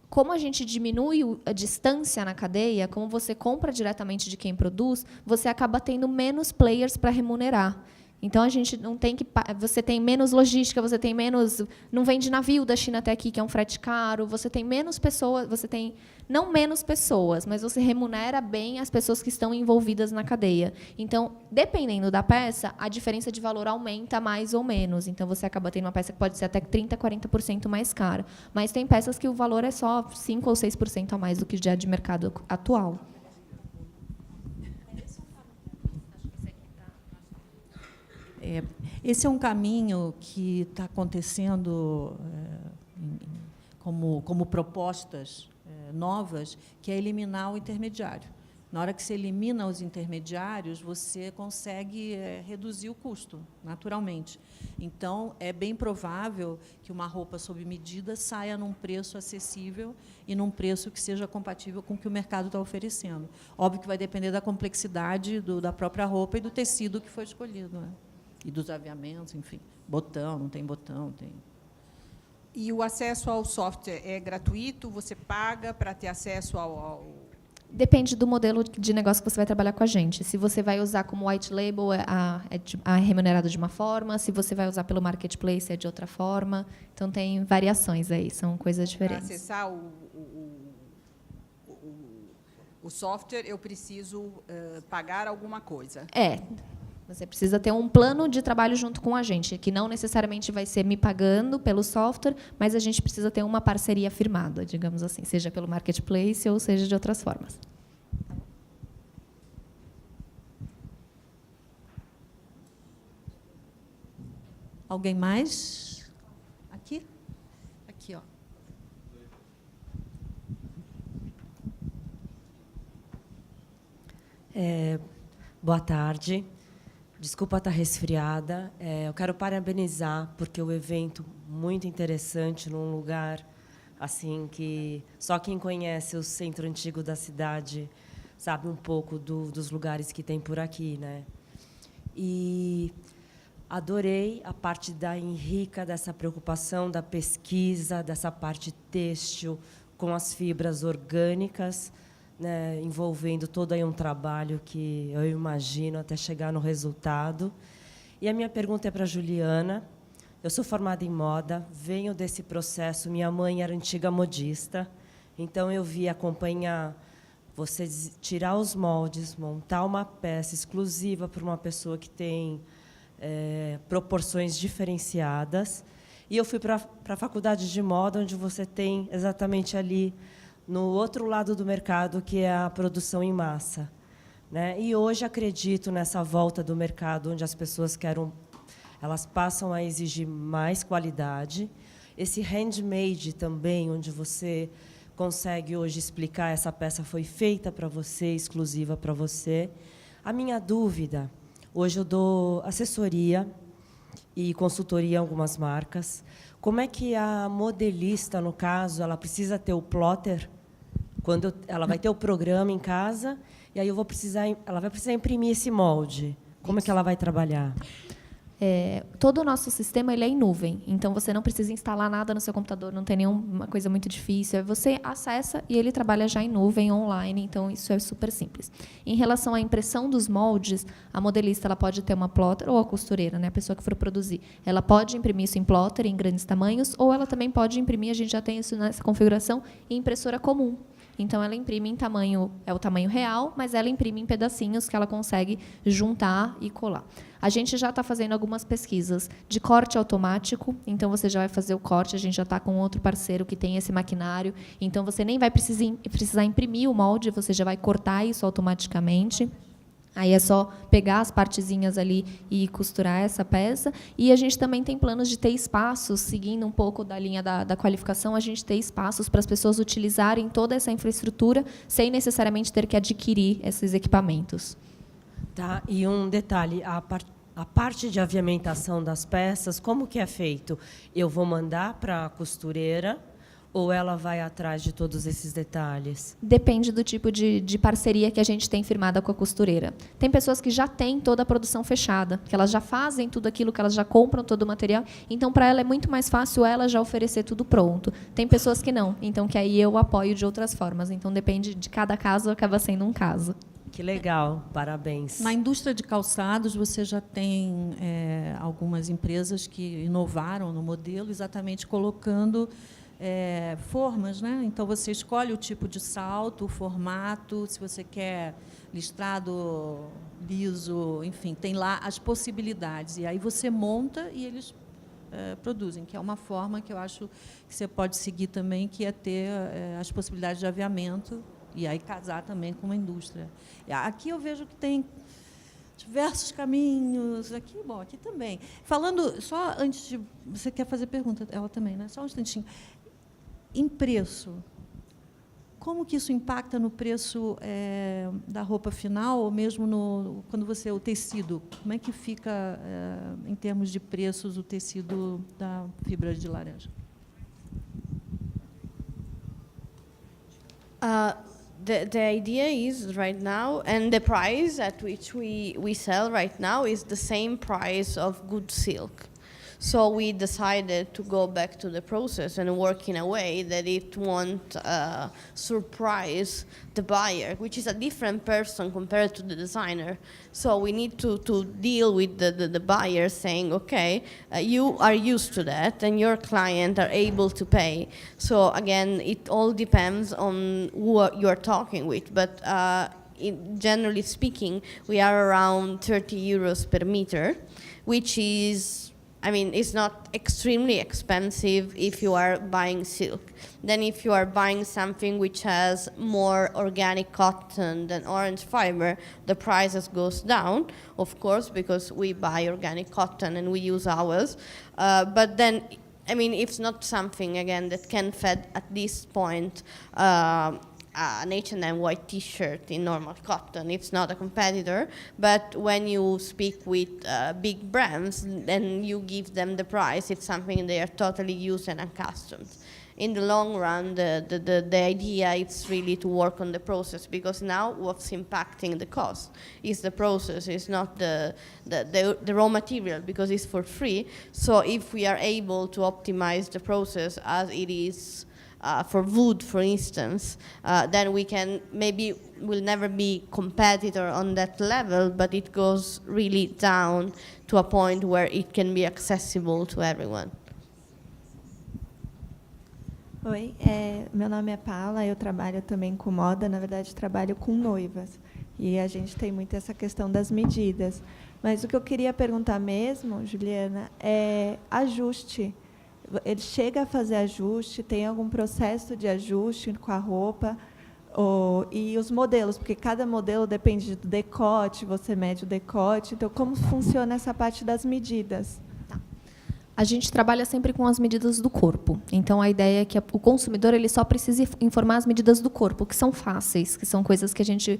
Como a gente diminui a distância na cadeia, como você compra diretamente de quem produz, você acaba tendo menos players para remunerar. Então, a gente não tem que... Você tem menos logística, você tem menos... Não vem de navio da China até aqui, que é um frete caro. Você tem menos pessoas... Você tem, não menos pessoas, mas você remunera bem as pessoas que estão envolvidas na cadeia. Então, dependendo da peça, a diferença de valor aumenta mais ou menos. Então, você acaba tendo uma peça que pode ser até 30%, 40% mais cara. Mas tem peças que o valor é só 5% ou 6% a mais do que já de mercado atual. Esse é um caminho que está acontecendo como propostas novas, que é eliminar o intermediário. Na hora que você elimina os intermediários, você consegue reduzir o custo, naturalmente. Então, é bem provável que uma roupa sob medida saia num preço acessível e num preço que seja compatível com o que o mercado está oferecendo. Óbvio que vai depender da complexidade da própria roupa e do tecido que foi escolhido, né? E dos aviamentos, enfim. Botão, não tem botão, tem... E o acesso ao software é gratuito? Você paga para ter acesso ao... Depende do modelo de negócio que você vai trabalhar com a gente. Se você vai usar como white label, é remunerado de uma forma. Se você vai usar pelo marketplace, é de outra forma. Então, tem variações aí, são coisas diferentes. Para acessar o software, eu preciso pagar alguma coisa? Você precisa ter um plano de trabalho junto com a gente, que não necessariamente vai ser me pagando pelo software, mas a gente precisa ter uma parceria firmada, digamos assim, seja pelo marketplace ou seja de outras formas. Alguém mais? Aqui? Aqui, ó. Boa tarde. Desculpa estar resfriada. Eu quero parabenizar, porque o evento muito interessante, num lugar assim que só quem conhece o centro antigo da cidade sabe um pouco dos lugares que tem por aqui, né? E adorei a parte da Henrica, dessa preocupação da pesquisa, dessa parte têxtil com as fibras orgânicas, né, envolvendo todo aí um trabalho que eu imagino até chegar no resultado. E a minha pergunta é para a Juliana. Eu sou formada em moda, venho desse processo. Minha mãe era antiga modista, então eu vi acompanhar você tirar os moldes, montar uma peça exclusiva para uma pessoa que tem proporções diferenciadas. E eu fui para a faculdade de moda, onde você tem exatamente ali no outro lado do mercado, que é a produção em massa, né? E hoje acredito nessa volta do mercado, onde as pessoas elas passam a exigir mais qualidade. Esse handmade também, onde você consegue hoje explicar essa peça foi feita para você, exclusiva para você. A minha dúvida, hoje eu dou assessoria e consultoria em algumas marcas. Como é que a modelista, no caso, ela precisa ter o plotter Ela vai ter o programa em casa, e aí ela vai precisar imprimir esse molde. Como é que ela vai trabalhar? Todo o nosso sistema ele é em nuvem, então você não precisa instalar nada no seu computador, não tem nenhuma coisa muito difícil. Você acessa e ele trabalha já em nuvem, online, então isso é super simples. Em relação à impressão dos moldes, a modelista ela pode ter uma plotter, ou a costureira, né, a pessoa que for produzir, ela pode imprimir isso em plotter, em grandes tamanhos, ou ela também pode imprimir, a gente já tem isso nessa configuração, em impressora comum. Então, ela imprime em tamanho, é o tamanho real, mas ela imprime em pedacinhos que ela consegue juntar e colar. A gente já está fazendo algumas pesquisas de corte automático, então você já vai fazer o corte, a gente já está com outro parceiro que tem esse maquinário, então você nem vai precisar imprimir o molde, você já vai cortar isso automaticamente. Aí é só pegar as partezinhas ali e costurar essa peça. E a gente também tem planos de ter espaços, seguindo um pouco da linha da qualificação, a gente ter espaços para as pessoas utilizarem toda essa infraestrutura sem necessariamente ter que adquirir esses equipamentos. Tá. E um detalhe, a parte de aviamentação das peças, como que é feito? Eu vou mandar para a costureira, ou ela vai atrás de todos esses detalhes? Depende do tipo de parceria que a gente tem firmada com a costureira. Tem pessoas que já têm toda a produção fechada, que elas já fazem tudo aquilo, que elas já compram todo o material, então, para ela, é muito mais fácil ela já oferecer tudo pronto. Tem pessoas que não, então, que aí eu apoio de outras formas. Então, depende de cada caso, acaba sendo um caso. Que legal, parabéns. Na indústria de calçados, você já tem algumas empresas que inovaram no modelo, exatamente colocando formas, né? Então você escolhe o tipo de salto, o formato, se você quer listrado, liso, enfim, tem lá as possibilidades. E aí você monta e eles produzem, que é uma forma que eu acho que você pode seguir também, que é ter as possibilidades de aviamento e aí casar também com uma indústria. Aqui eu vejo que tem diversos caminhos, aqui também. Falando, só antes de... Você quer fazer pergunta? Ela também, né? Só um instantinho. Em preço, como que isso impacta no preço da roupa final, ou mesmo quando o tecido? Como é que fica, em termos de preços, o tecido da fibra de laranja? The idea is right now, and the price at which we sell right now is the same price of good silk. So we decided to go back to the process and work in a way that it won't surprise the buyer, which is a different person compared to the designer. So we need to deal with the buyer saying, okay, you are used to that and your client are able to pay. So again, it all depends on who you are talking with. But generally speaking, we are around 30 euros per meter, which is, I mean, it's not extremely expensive if you are buying silk. Then if you are buying something which has more organic cotton than orange fiber, the prices goes down, of course, because we buy organic cotton and we use ours. But then, I mean, it's not something, again, that can fed at this point an H&M white T-shirt in normal cotton. It's not a competitor, but when you speak with big brands and you give them the price, it's something they are totally used and accustomed. In the long run, the idea is really to work on the process, because now what's impacting the cost is the process, is not the raw material, because it's for free. So if we are able to optimize the process as it is for wood, for instance, then we can will never be competitor on that level, but it goes really down to a point where it can be accessible to everyone. Oi, meu nome é Paula, eu trabalho também com moda, na verdade trabalho com noivas, e a gente tem muito essa questão das medidas. Mas o que eu queria perguntar mesmo, Juliana, é ajuste. Ele chega a fazer ajuste, tem algum processo de ajuste com a roupa, e os modelos, porque cada modelo depende do decote, você mede o decote, então como funciona essa parte das medidas? A gente trabalha sempre com as medidas do corpo. Então, a ideia é que o consumidor ele só precisa informar as medidas do corpo, que são fáceis, que são coisas que a gente...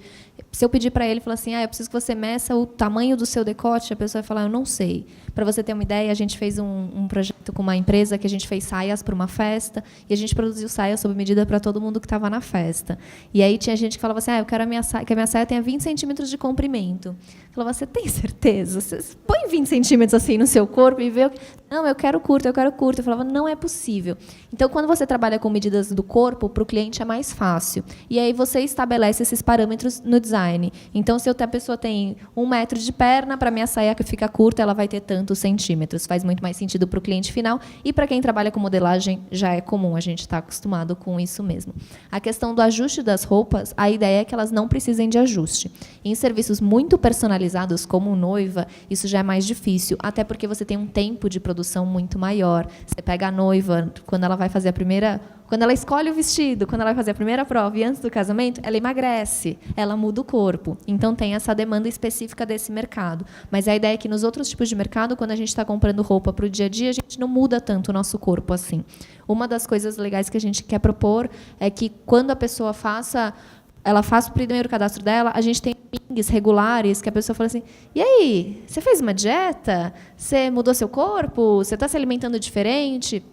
Se eu pedir para ele, falar assim, eu preciso que você meça o tamanho do seu decote, a pessoa vai falar, eu não sei. Para você ter uma ideia, a gente fez um projeto com uma empresa que a gente fez saias para uma festa, e a gente produziu saias sob medida para todo mundo que estava na festa. E aí tinha gente que falava assim, eu quero que a minha saia tenha 20 centímetros de comprimento. Eu falava, você tem certeza? Você põe 20 centímetros assim no seu corpo e vê o que... Não, eu quero curto, eu quero curto. Eu falava, não é possível. Então, quando você trabalha com medidas do corpo, para o cliente é mais fácil. E aí você estabelece esses parâmetros no design. Então, se a pessoa tem 1 metro de perna, para a minha saia que fica curta, ela vai ter tantos centímetros. Faz muito mais sentido para o cliente final. E para quem trabalha com modelagem, já é comum, a gente está acostumado com isso mesmo. A questão do ajuste das roupas, a ideia é que elas não precisem de ajuste. Em serviços muito personalizados, como noiva, isso já é mais difícil, até porque você tem um tempo de produção muito maior. Você pega a noiva, quando ela vai fazer quando ela escolhe o vestido, quando ela vai fazer a primeira prova e antes do casamento, ela emagrece, ela muda o corpo. Então, tem essa demanda específica desse mercado. Mas a ideia é que nos outros tipos de mercado, quando a gente está comprando roupa para o dia a dia, a gente não muda tanto o nosso corpo assim. Uma das coisas legais que a gente quer propor é que, quando a pessoa ela faz o primeiro cadastro dela, a gente tem pings regulares que a pessoa fala assim, e aí, você fez uma dieta? Você mudou seu corpo? Você está se alimentando diferente?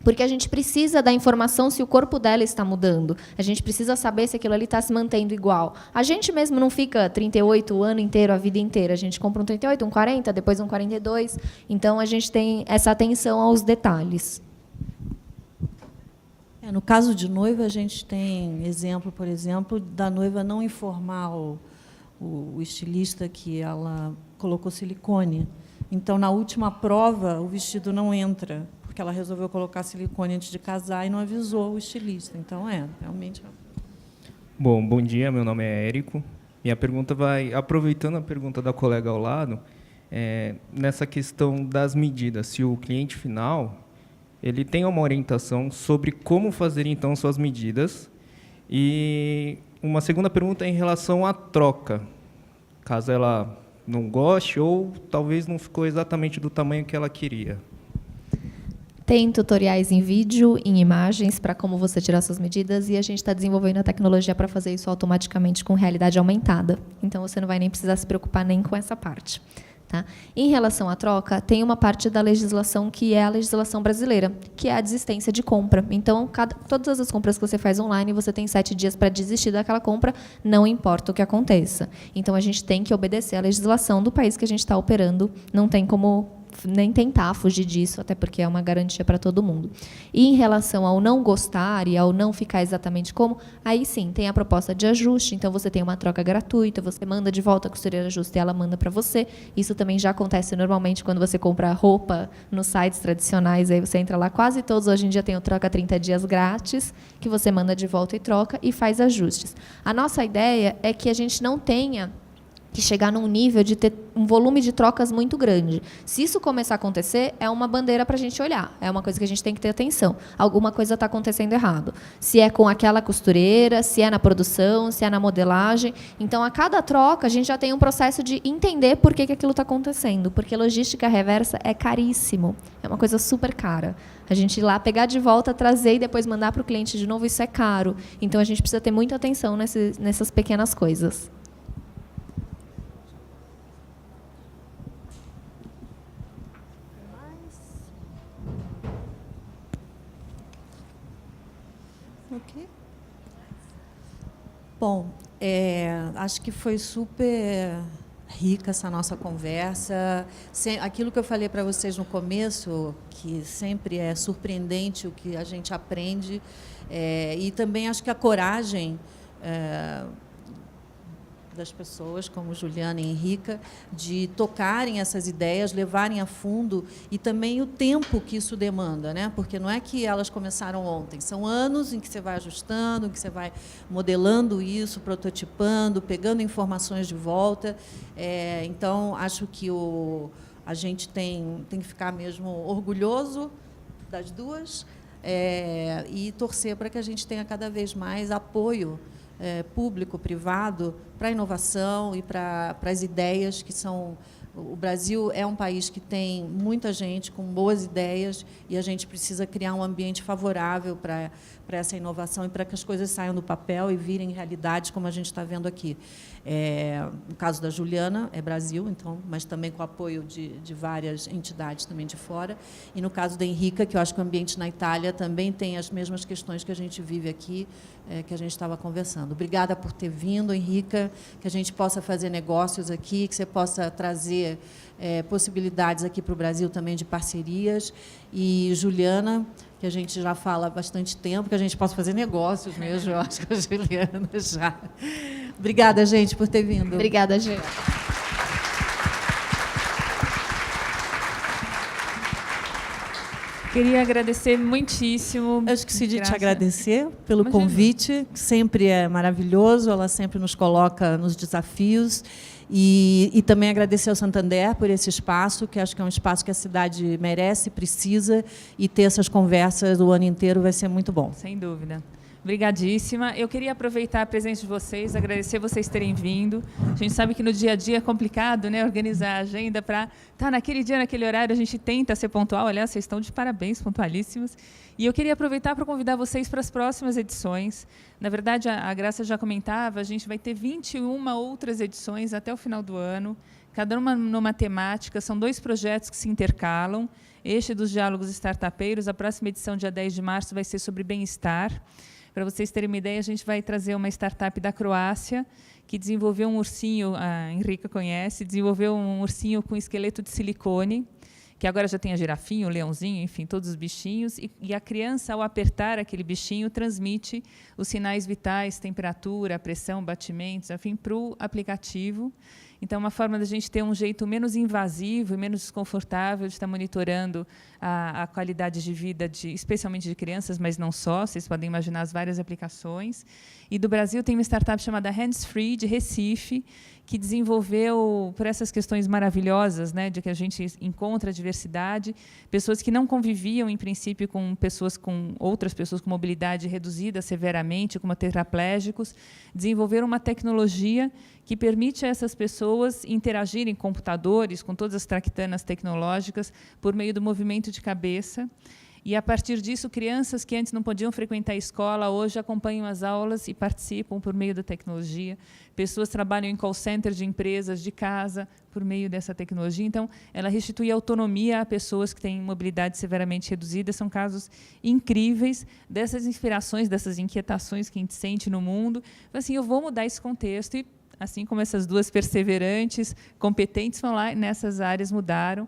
Porque a gente precisa da informação se o corpo dela está mudando. A gente precisa saber se aquilo ali está se mantendo igual. A gente mesmo não fica 38 o ano inteiro, a vida inteira. A gente compra um 38, um 40, depois um 42. Então, a gente tem essa atenção aos detalhes. No caso de noiva, a gente tem exemplo, por exemplo, da noiva não informar o estilista que ela colocou silicone. Então, na última prova, o vestido não entra, porque ela resolveu colocar silicone antes de casar e não avisou o estilista. Então, realmente... Bom dia, meu nome é Érico. Minha pergunta vai, aproveitando a pergunta da colega ao lado, nessa questão das medidas, se o cliente final ele tem uma orientação sobre como fazer, então, suas medidas. E uma segunda pergunta é em relação à troca, caso ela não goste ou talvez não ficou exatamente do tamanho que ela queria. Tem tutoriais em vídeo, em imagens, para como você tirar suas medidas, e a gente está desenvolvendo a tecnologia para fazer isso automaticamente com realidade aumentada. Então, você não vai nem precisar se preocupar nem com essa parte. Tá? Em relação à troca, tem uma parte da legislação que é a legislação brasileira, que é a desistência de compra. Então, todas as compras que você faz online, você tem 7 dias para desistir daquela compra, não importa o que aconteça. Então, a gente tem que obedecer à legislação do país que a gente está operando, não tem como nem tentar fugir disso, até porque é uma garantia para todo mundo. E em relação ao não gostar e ao não ficar exatamente como, aí sim, tem a proposta de ajuste, então você tem uma troca gratuita, você manda de volta a costureira ajuste e ela manda para você. Isso também já acontece normalmente quando você compra roupa nos sites tradicionais, aí você entra lá, quase todos hoje em dia tem o troca 30 dias grátis, que você manda de volta e troca e faz ajustes. A nossa ideia é que a gente não tenha que chegar num nível de ter um volume de trocas muito grande. Se isso começar a acontecer, é uma bandeira para a gente olhar. É uma coisa que a gente tem que ter atenção. Alguma coisa está acontecendo errado. Se é com aquela costureira, se é na produção, se é na modelagem. Então, a cada troca, a gente já tem um processo de entender por que aquilo está acontecendo. Porque logística reversa é caríssimo. É uma coisa super cara. A gente ir lá, pegar de volta, trazer e depois mandar para o cliente de novo, isso é caro. Então, a gente precisa ter muita atenção nessas pequenas coisas. Okay. Bom, acho que foi super rica essa nossa conversa. Aquilo que eu falei para vocês no começo, que sempre é surpreendente o que a gente aprende, e também acho que a coragem das pessoas, como Juliana e Henrica, de tocarem essas ideias, levarem a fundo, e também o tempo que isso demanda, né? Porque não é que elas começaram ontem, são anos em que você vai ajustando, em que você vai modelando isso, prototipando, pegando informações de volta. Então, acho que a gente tem que ficar mesmo orgulhoso das duas, e torcer para que a gente tenha cada vez mais apoio público, privado, para a inovação e para as ideias que são O Brasil é um país que tem muita gente com boas ideias e a gente precisa criar um ambiente favorável para essa inovação e para que as coisas saiam do papel e virem realidade, como a gente está vendo aqui. No caso da Juliana, é Brasil, então, mas também com o apoio de várias entidades também de fora. E no caso da Henrica, que eu acho que o ambiente na Itália também tem as mesmas questões que a gente vive aqui, que a gente estava conversando. Obrigada por ter vindo, Henrica, que a gente possa fazer negócios aqui, que você possa trazer possibilidades aqui para o Brasil também de parcerias. E Juliana, que a gente já fala há bastante tempo, que a gente possa fazer negócios mesmo, eu acho que a Juliana já. Obrigada, gente, por ter vindo. Obrigada, gente. Queria agradecer muitíssimo. Eu esqueci de te agradecer pelo convite, que sempre é maravilhoso, ela sempre nos coloca nos desafios. E também agradecer ao Santander por esse espaço, que acho que é um espaço que a cidade merece, precisa, e ter essas conversas o ano inteiro vai ser muito bom. Sem dúvida. Obrigadíssima. Eu queria aproveitar a presença de vocês, agradecer vocês terem vindo. A gente sabe que no dia a dia é complicado, né, organizar a agenda para estar naquele dia, naquele horário. A gente tenta ser pontual. Aliás, vocês estão de parabéns, pontualíssimos. E eu queria aproveitar para convidar vocês para as próximas edições. Na verdade, a Graça já comentava, a gente vai ter 21 outras edições até o final do ano, cada uma numa temática. São 2 projetos que se intercalam. Este dos Diálogos Startupeiros, a próxima edição, dia 10 de março, vai ser sobre bem-estar. Para vocês terem uma ideia, a gente vai trazer uma startup da Croácia que desenvolveu um ursinho, a Henrica conhece, desenvolveu um ursinho com esqueleto de silicone, que agora já tem a girafinha, o leãozinho, enfim, todos os bichinhos, e a criança, ao apertar aquele bichinho, transmite os sinais vitais, temperatura, pressão, batimentos, enfim, para o aplicativo. Então, é uma forma da gente ter um jeito menos invasivo e menos desconfortável de estar monitorando a qualidade de vida, especialmente de crianças, mas não só, vocês podem imaginar as várias aplicações. E do Brasil tem uma startup chamada Hands Free, de Recife, que desenvolveu, por essas questões maravilhosas, né, de que a gente encontra a diversidade, pessoas que não conviviam, em princípio, com outras pessoas com mobilidade reduzida severamente, como tetraplégicos, desenvolveram uma tecnologia que permite a essas pessoas interagirem com computadores, com todas as traquitanas tecnológicas, por meio do movimento de cabeça. E, a partir disso, crianças que antes não podiam frequentar a escola, hoje acompanham as aulas e participam por meio da tecnologia. Pessoas trabalham em call center de empresas, de casa, por meio dessa tecnologia. Então, ela restitui autonomia a pessoas que têm mobilidade severamente reduzida. São casos incríveis dessas inspirações, dessas inquietações que a gente sente no mundo. Assim, eu vou mudar esse contexto e, assim como essas 2 perseverantes, competentes, vão lá nessas áreas, mudaram.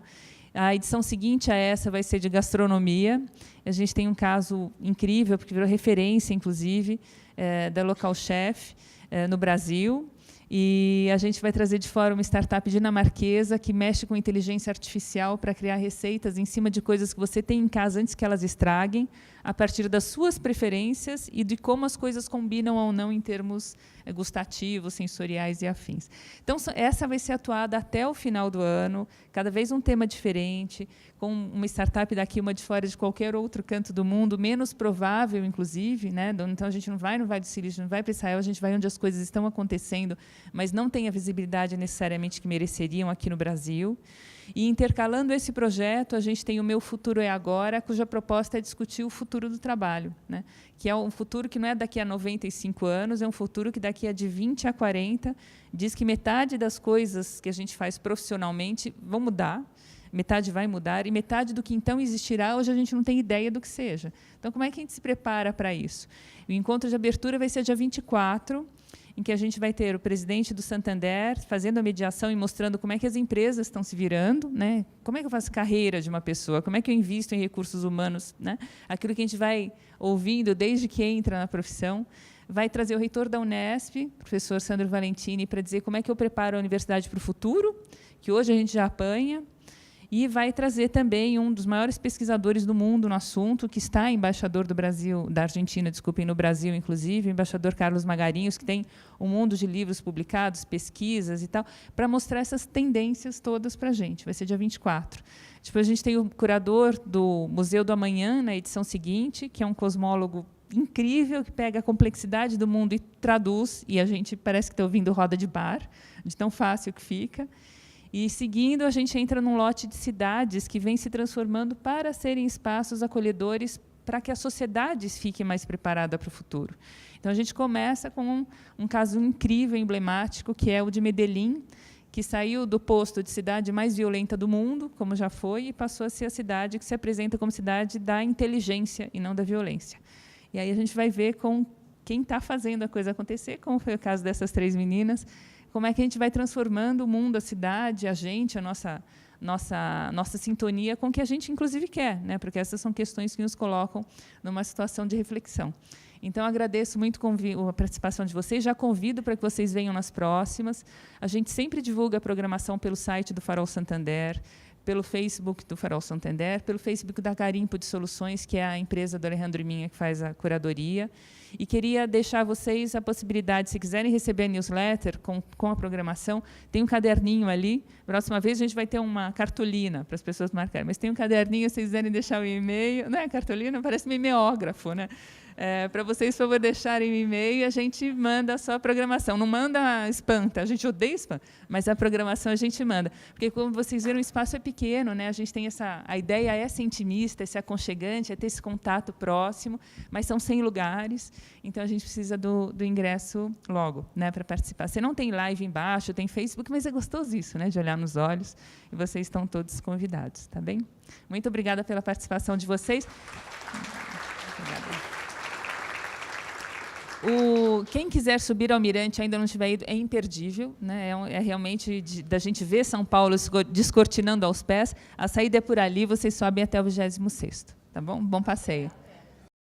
A edição seguinte a essa vai ser de gastronomia. A gente tem um caso incrível, porque virou referência, inclusive, da Local Chef no Brasil. E a gente vai trazer de fora uma startup dinamarquesa que mexe com inteligência artificial para criar receitas em cima de coisas que você tem em casa antes que elas estraguem, a partir das suas preferências e de como as coisas combinam ou não em termos gustativos, sensoriais e afins. Então, essa vai ser atuada até o final do ano, cada vez um tema diferente, com uma startup daqui, uma de fora, de qualquer outro canto do mundo, menos provável, inclusive, né? Então, a gente não vai no Vale do Silício, não vai para Israel, a gente vai onde as coisas estão acontecendo, mas não tem a visibilidade necessariamente que mereceriam aqui no Brasil. E, intercalando esse projeto, a gente tem o Meu Futuro é Agora, cuja proposta é discutir o futuro do trabalho, né? Que é um futuro que não é daqui a 95 anos, é um futuro que daqui a de 20 a 40 diz que metade das coisas que a gente faz profissionalmente vão mudar, metade vai mudar, e metade do que então existirá, hoje a gente não tem ideia do que seja. Então, como é que a gente se prepara para isso? O encontro de abertura vai ser dia 24, em que a gente vai ter o presidente do Santander fazendo a mediação e mostrando como é que as empresas estão se virando, né? Como é que eu faço carreira de uma pessoa, como é que eu invisto em recursos humanos, né? Aquilo que a gente vai ouvindo desde que entra na profissão. Vai trazer o reitor da Unesp, professor Sandro Valentini, para dizer como é que eu preparo a universidade para o futuro, que hoje a gente já apanha. E vai trazer também um dos maiores pesquisadores do mundo no assunto, que está embaixador do Brasil, da Argentina, desculpem, no Brasil, inclusive, o embaixador Carlos Magarinhos, que tem um mundo de livros publicados, pesquisas e tal, para mostrar essas tendências todas para a gente. Vai ser dia 24. Depois a gente tem o curador do Museu do Amanhã, na edição seguinte, que é um cosmólogo incrível, que pega a complexidade do mundo e traduz, e a gente parece que está ouvindo roda de bar, de tão fácil que fica. E, seguindo, a gente entra num lote de cidades que vem se transformando para serem espaços acolhedores para que a sociedade fique mais preparada para o futuro. Então, a gente começa com um caso incrível, emblemático, que é o de Medellín, que saiu do posto de cidade mais violenta do mundo, como já foi, e passou a ser a cidade que se apresenta como cidade da inteligência e não da violência. E aí a gente vai ver com quem está fazendo a coisa acontecer, como foi o caso dessas 3 meninas, como é que a gente vai transformando o mundo, a cidade, a gente, a nossa sintonia com o que a gente, inclusive, quer, né? Porque essas são questões que nos colocam numa situação de reflexão. Então, agradeço muito a participação de vocês, já convido para que vocês venham nas próximas. A gente sempre divulga a programação pelo site do Farol Santander, pelo Facebook do Farol Santander, pelo Facebook da Garimpo de Soluções, que é a empresa do Alejandro Minha que faz a curadoria. E queria deixar a vocês a possibilidade, se quiserem receber a newsletter com a programação, tem um caderninho ali. Próxima vez a gente vai ter uma cartolina para as pessoas marcarem, mas tem um caderninho, se vocês quiserem deixar o e-mail. Não é cartolina, parece mimeógrafo, né? Para vocês, por favor, deixarem o e-mail e a gente manda só a programação. Não manda spam, tá? A gente odeia spam, mas a programação a gente manda. Porque, como vocês viram, o espaço é pequeno, né? A gente tem a ideia é ser intimista, é ser aconchegante, é ter esse contato próximo, mas são 100 lugares, então a gente precisa do ingresso logo, né, para participar. Você não tem live embaixo, tem Facebook, mas é gostoso isso, né, de olhar nos olhos, e vocês estão todos convidados, tá bem? Muito obrigada pela participação de vocês. Obrigada. Quem quiser subir ao Mirante ainda não tiver ido, é imperdível, né? É realmente da gente ver São Paulo descortinando aos pés. A saída é por ali, vocês sobem até o 26º, tá bom? Bom passeio.